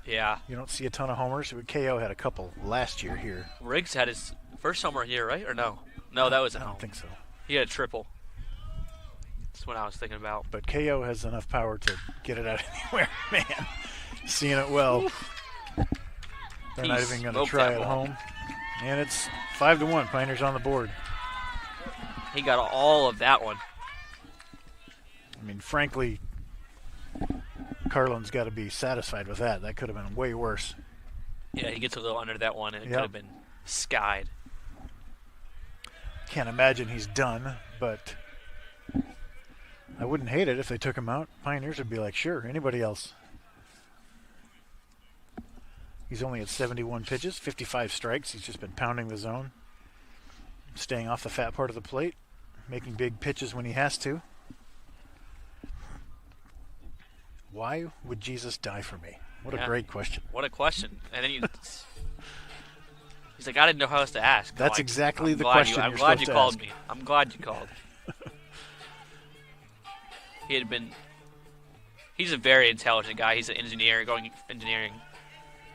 S1: Yeah.
S2: You don't see a ton of homers. KO had a couple last year here.
S1: Riggs had his first homer here, right? Or no? No, that was at
S2: I
S1: home.
S2: don't think so.
S1: He had a triple. That's what I was thinking about.
S2: But KO has enough power to get it out anywhere, man. Seeing it well. They're not even going to try at home. And it's 5-1. Pioneers on the board.
S1: He got all of that one.
S2: I mean, frankly, Carlin's got to be satisfied with that. That could have been way worse.
S1: Yeah, he gets a little under that one, and it could have been skied.
S2: Can't imagine he's done, but I wouldn't hate it if they took him out. Pioneers would be like, sure, anybody else. He's only at 71 pitches, 55 strikes. He's just been pounding the zone, staying off the fat part of the plate, making big pitches when he has to. Why would Jesus die for me? What a great question.
S1: What a question. And then he's like, I didn't know how else to ask.
S2: That's
S1: like,
S2: exactly the question
S1: I'm
S2: you're
S1: glad you
S2: supposed to
S1: called
S2: ask.
S1: me. I'm glad you called. He's a very intelligent guy. He's an engineer, going engineering.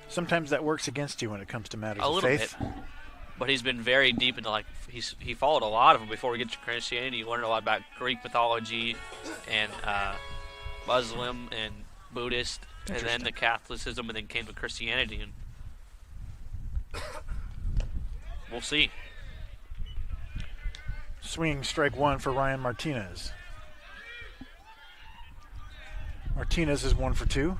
S2: Sometimes that works against you when it comes to matters
S1: A
S2: of
S1: little
S2: faith.
S1: bit. But he's been very deep into, like, he followed a lot of them before we get to Christianity. He learned a lot about Greek mythology and Muslim and Buddhist, and then the Catholicism, and then came to Christianity. And we'll see.
S2: Swinging strike one for Ryan Martinez. Martinez is 1 for 2.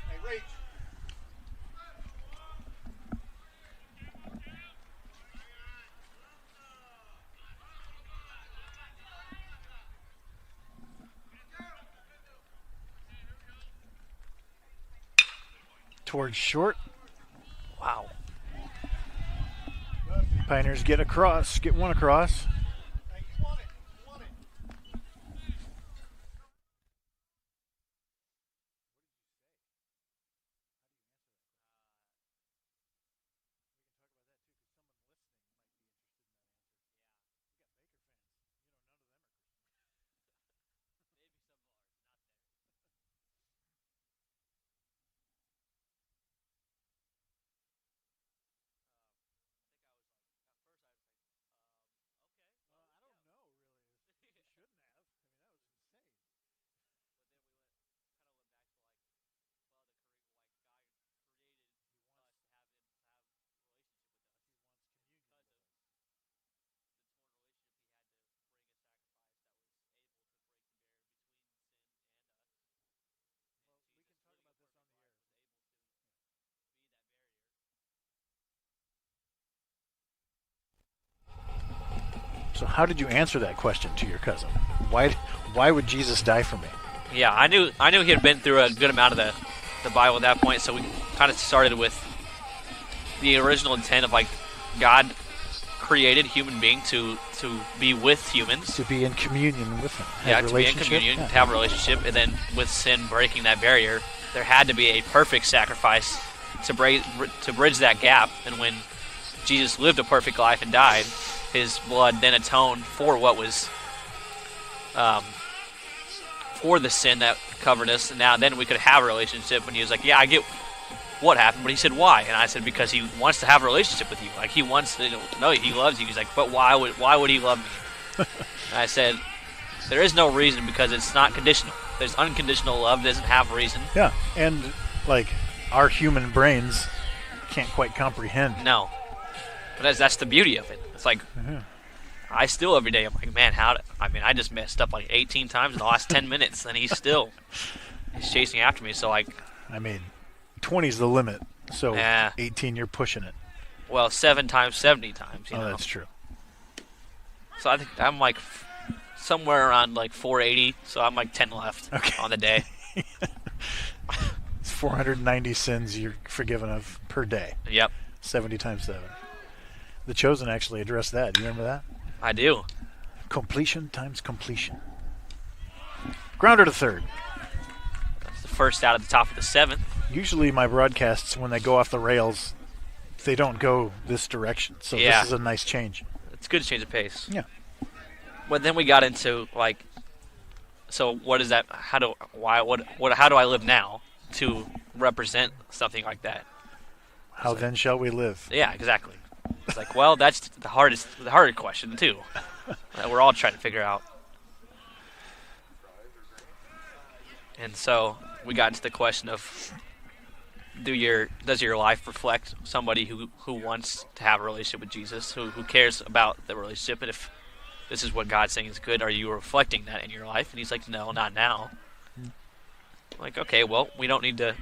S3: Hey, reach.
S2: Towards short.
S1: Wow.
S2: Pioneers get one across.
S3: Hey, you want it. You want it.
S2: So how did you answer that question to your cousin? Why would Jesus die for me?
S1: Yeah, I knew he had been through a good amount of the Bible at that point, so we kind of started with the original intent of like God created human being to be with humans.
S2: To be in communion with him.
S1: Yeah, to be in communion, to have a relationship, and then with sin breaking that barrier, there had to be a perfect sacrifice to bridge that gap. And when Jesus lived a perfect life and died, his blood then atoned for what was for the sin that covered us. And now then we could have a relationship. And he was like, yeah, I get what happened, but he said, why? And I said, because he wants to have a relationship with you. Like, he wants to know he loves you. He's like, but why would he love me? And I said, there is no reason, because it's not conditional. There's unconditional love, doesn't have reason.
S2: Yeah, and like our human brains can't quite comprehend.
S1: No. But that's the beauty of it. It's like, I still every day, I'm like, man, I just messed up like 18 times in the last 10 minutes, and he's chasing after me. So, like,
S2: 20's the limit, so
S1: Yeah.
S2: 18, you're pushing it.
S1: well, 7 times, 70 times, you know.
S2: That's true.
S1: So I think I'm like somewhere around like 480, so I'm like 10 left on the day.
S2: It's 490 sins you're forgiven of per day.
S1: Yep,
S2: 70 times 7. The Chosen actually addressed that. Do you remember that?
S1: I do.
S2: Completion times completion. Grounder to third.
S1: That's the first out at the top of the 7th.
S2: Usually my broadcasts, when they go off the rails, they don't go this direction. So
S1: Yeah.
S2: this is a nice change.
S1: It's good to change the pace.
S2: Yeah.
S1: But then we got into like, so what is that? How do I live now to represent something like that?
S2: How then shall we live?
S1: Yeah, exactly. It's like, well, that's the harder question too, that we're all trying to figure out. And so we got into the question of, does your life reflect somebody who wants to have a relationship with Jesus, who cares about the relationship, and if this is what God's saying is good, are you reflecting that in your life? And he's like, no, not now. I'm like, okay, well, we don't need to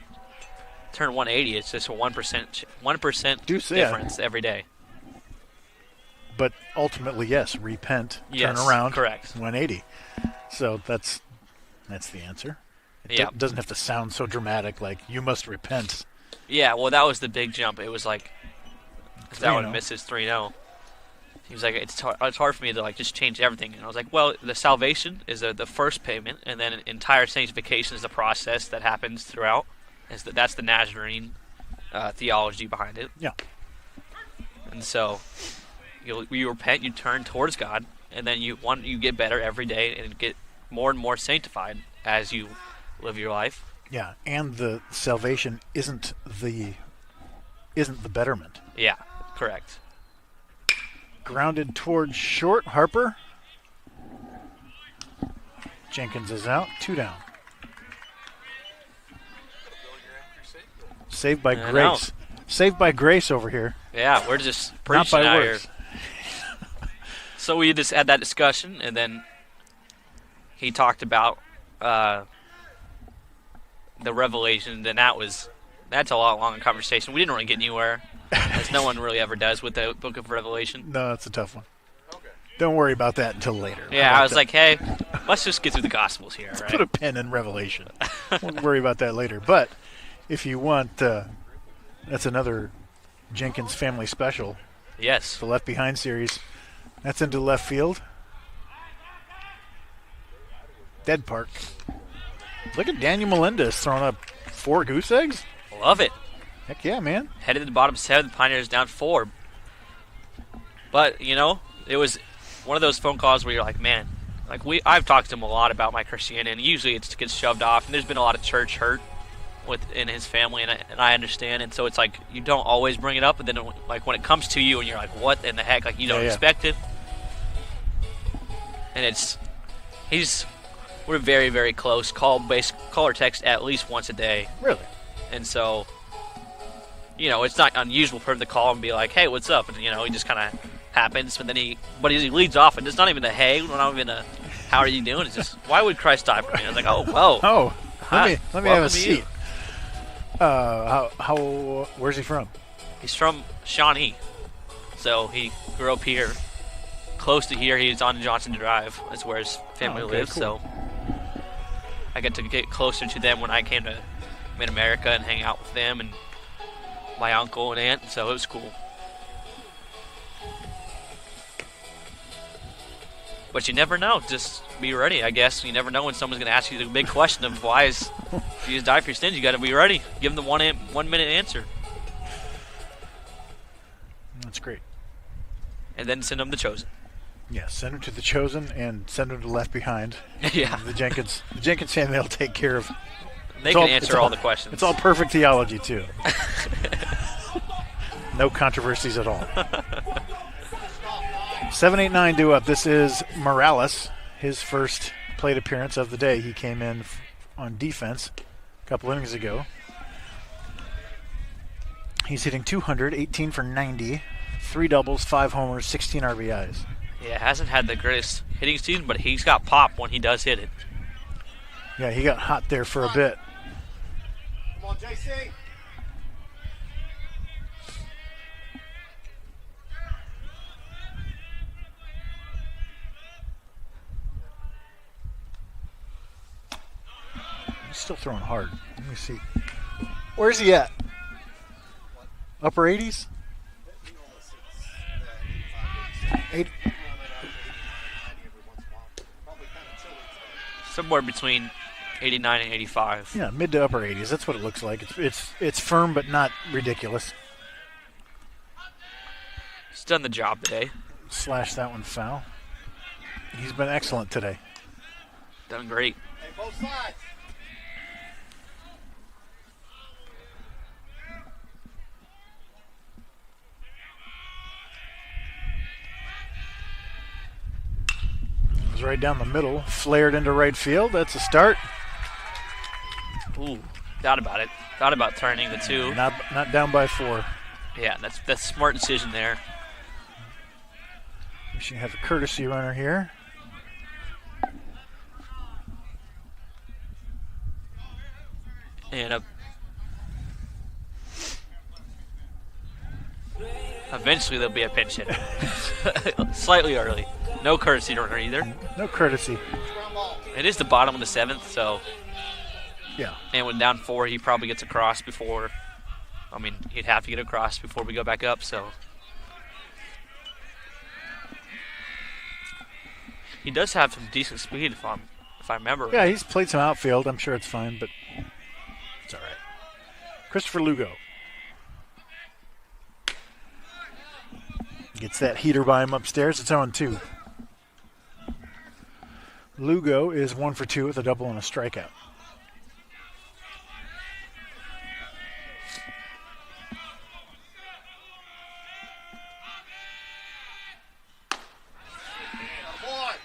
S1: turn 180. It's just a 1% difference every day.
S2: But ultimately, yes, repent,
S1: Yes,
S2: turn around,
S1: correct.
S2: 180. So that's the answer. It
S1: Yeah.
S2: doesn't have to sound so dramatic, like you must repent.
S1: Yeah, well, that was the big jump. It was like, that one
S2: 3-0.
S1: misses 3-0. He was like, it's hard for me to like just change everything. And I was like, well, the salvation is the first payment, and then entire sanctification is the process that happens throughout. That's the Nazarene theology behind it.
S2: Yeah.
S1: And so you repent, you turn towards God, and then you get better every day and get more and more sanctified as you live your life.
S2: Yeah, and the salvation isn't the betterment.
S1: Yeah, correct.
S2: Grounded towards short, Harper. Jenkins is out, 2 down. Saved by
S1: I
S2: grace.
S1: know.
S2: Saved by grace over here.
S1: Yeah, we're just
S2: Not
S1: preaching
S2: by
S1: out
S2: words.
S1: here. So we just had that discussion, and then he talked about the revelation, and that's a lot longer conversation. We didn't really get anywhere, as no one really ever does with the book of Revelation.
S2: No, that's a tough one. Don't worry about that until later.
S1: Yeah,
S2: How
S1: I
S2: about
S1: was
S2: that?
S1: like, hey, let's just get through the Gospels here,
S2: Put
S1: right?
S2: a pen in Revelation. We'll worry about that later. But if you want, that's another Jenkins family special,
S1: Yes.
S2: the Left Behind series. That's into left field. Dead Park. Look at Daniel Melendez throwing up 4 goose eggs.
S1: Love it.
S2: Heck yeah, man.
S1: Headed to the bottom 7, the Pioneers down 4. But, it was one of those phone calls where you're like, man, I've talked to him a lot about my Christianity, and usually it gets shoved off, and there's been a lot of church hurt within his family, and I understand, and so it's like you don't always bring it up, but then like when it comes to you and you're like, what in the heck, like you don't expect it, and we're very, very close, call or text at least once a day.
S2: Really?
S1: And so it's not unusual for him to call and be like, hey, what's up, and he just kind of happens, but then he leads off, and it's not even a hey, not even a how are you doing, it's just, why would Christ die for me? I was like, oh, whoa.
S2: Oh, let me have a
S1: Welcome to
S2: seat.
S1: you.
S2: Where's he from?
S1: He's from Shawnee, so he grew up here, close to here. He's on Johnson Drive. That's where his family lives.
S2: Cool.
S1: So I get to get closer to them when I came to Mid-America and hang out with them and my uncle and aunt. So it was cool. But you never know. Just be ready, I guess. You never know when someone's going to ask you the big question of why is Jesus died for your sins. You got to be ready. Give them the 1 minute answer.
S2: That's great.
S1: And then send them the Chosen.
S2: Yeah, send them to the Chosen and send them to Left Behind.
S1: Yeah.
S2: The Jenkins family will take care of.
S1: They can answer all the questions.
S2: It's all perfect theology, too. No controversies at all. 7-8-9 due up. This is Morales, his first plate appearance of the day. He came in on defense a couple innings ago. He's hitting 200, 18 for 90, 3 doubles, 5 homers, 16 RBIs.
S1: Yeah, hasn't had the greatest hitting season, but he's got pop when he does hit it.
S2: Yeah, he got hot there for a bit.
S3: Come on, JC.
S2: He's still throwing hard. Let me see. Where's he at? Upper 80s? Eight.
S1: Somewhere between 89 and 85.
S2: Yeah, mid to upper 80s. That's what it looks like. It's firm but not ridiculous.
S1: He's done the job today.
S2: Slash that one foul. He's been excellent today.
S1: Done great.
S3: Hey, both sides.
S2: He's right down the middle, flared into right field. That's a start.
S1: Ooh, thought about it. Thought about turning the 2.
S2: Not down by 4.
S1: Yeah, that's a smart decision there.
S2: We should have a courtesy runner here.
S1: And eventually there'll be a pinch hitter. Slightly early. No courtesy runner either.
S2: No courtesy.
S1: It is the bottom of the 7th, so.
S2: Yeah.
S1: And when down 4, he probably gets across before. I mean, he'd have to get across before we go back up, so. He does have some decent speed, if I remember right.
S2: Yeah, he's played some outfield. I'm sure it's fine, but it's all right. Christopher Lugo gets that heater by him upstairs. It's on 2. Lugo is 1 for 2 with a double and a strikeout.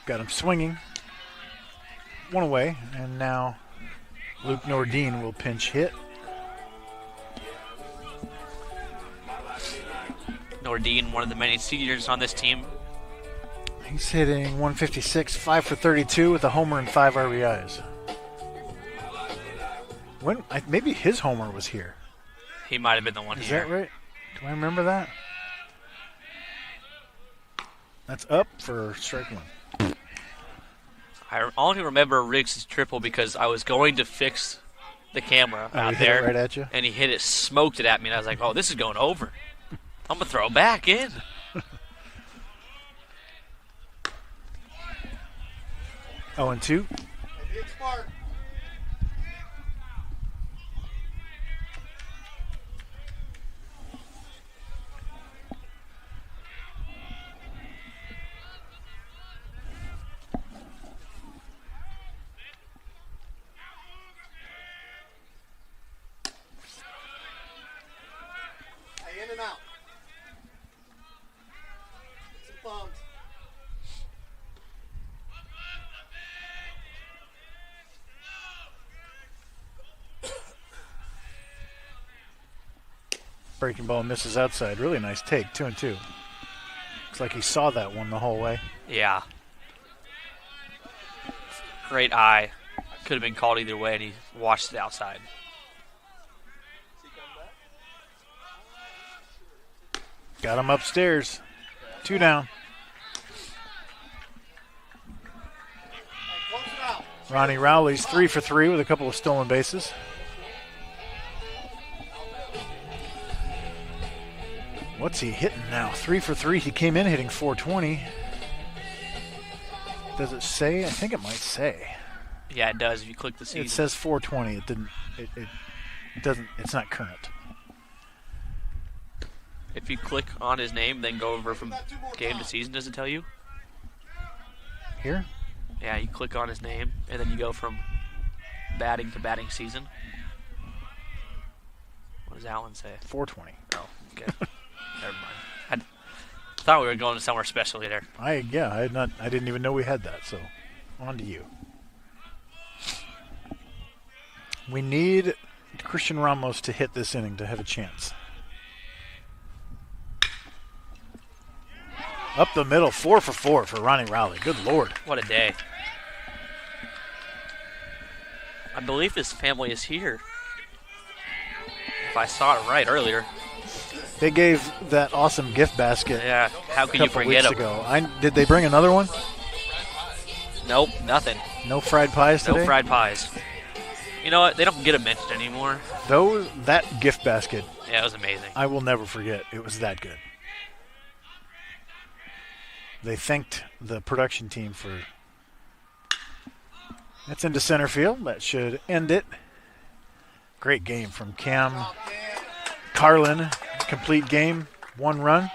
S2: Got him swinging. 1 away, and now Luke Nordine will pinch hit.
S1: Nordine, one of the many seniors on this team.
S2: He's hitting 156, 5 for 32 with a homer and 5 RBIs. Maybe his homer was here.
S1: He might have been the one
S2: Is
S1: here.
S2: that right? Do I remember that? That's up for strike 1.
S1: I only remember Riggs' triple because I was going to fix the camera
S2: Oh,
S1: out
S2: he hit
S1: there.
S2: it right at you?
S1: And he hit it, smoked it at me, and I was like, oh, this is going over. I'm going to throw it back in.
S2: 0-2.
S3: Hey, be smart. Hey, in and out. Some thumbs.
S2: Breaking ball misses outside. Really nice take. 2-2. Looks like he saw that one the whole way.
S1: Yeah. Great eye. Could have been called either way, and he watched it outside.
S2: Got him upstairs. 2 down. Ronnie Rowley's 3 for 3 with a couple of stolen bases. What's he hitting now? 3 for 3. He came in hitting 420. Does it say? I think it might say.
S1: Yeah, it does. If you click the season.
S2: It says 420. It didn't. It doesn't. It's not current.
S1: If you click on his name, then go over from game to season, does it tell you?
S2: Here?
S1: Yeah, you click on his name, and then you go from batting to batting season. What does Alan say?
S2: 420.
S1: Oh, okay. Never mind. I thought we were going to somewhere special there.
S2: I didn't even know we had that. So, on to you. We need Christian Ramos to hit this inning to have a chance. Up the middle, 4 for 4 for Ronnie Rowley. Good Lord.
S1: What a day. I believe his family is here. If I saw it right earlier.
S2: They gave that awesome gift basket.
S1: Yeah, how
S2: a
S1: could you
S2: couple
S1: forget
S2: weeks
S1: him?
S2: ago. Did they bring another one?
S1: Nope, nothing.
S2: No fried pies today?
S1: No fried pies. You know what? They don't get a mention anymore.
S2: That gift basket,
S1: Yeah, it was amazing.
S2: I will never forget. It was that good. They thanked the production team for. That's into center field. That should end it. Great game from Cam Carlin. Complete game. 1 run.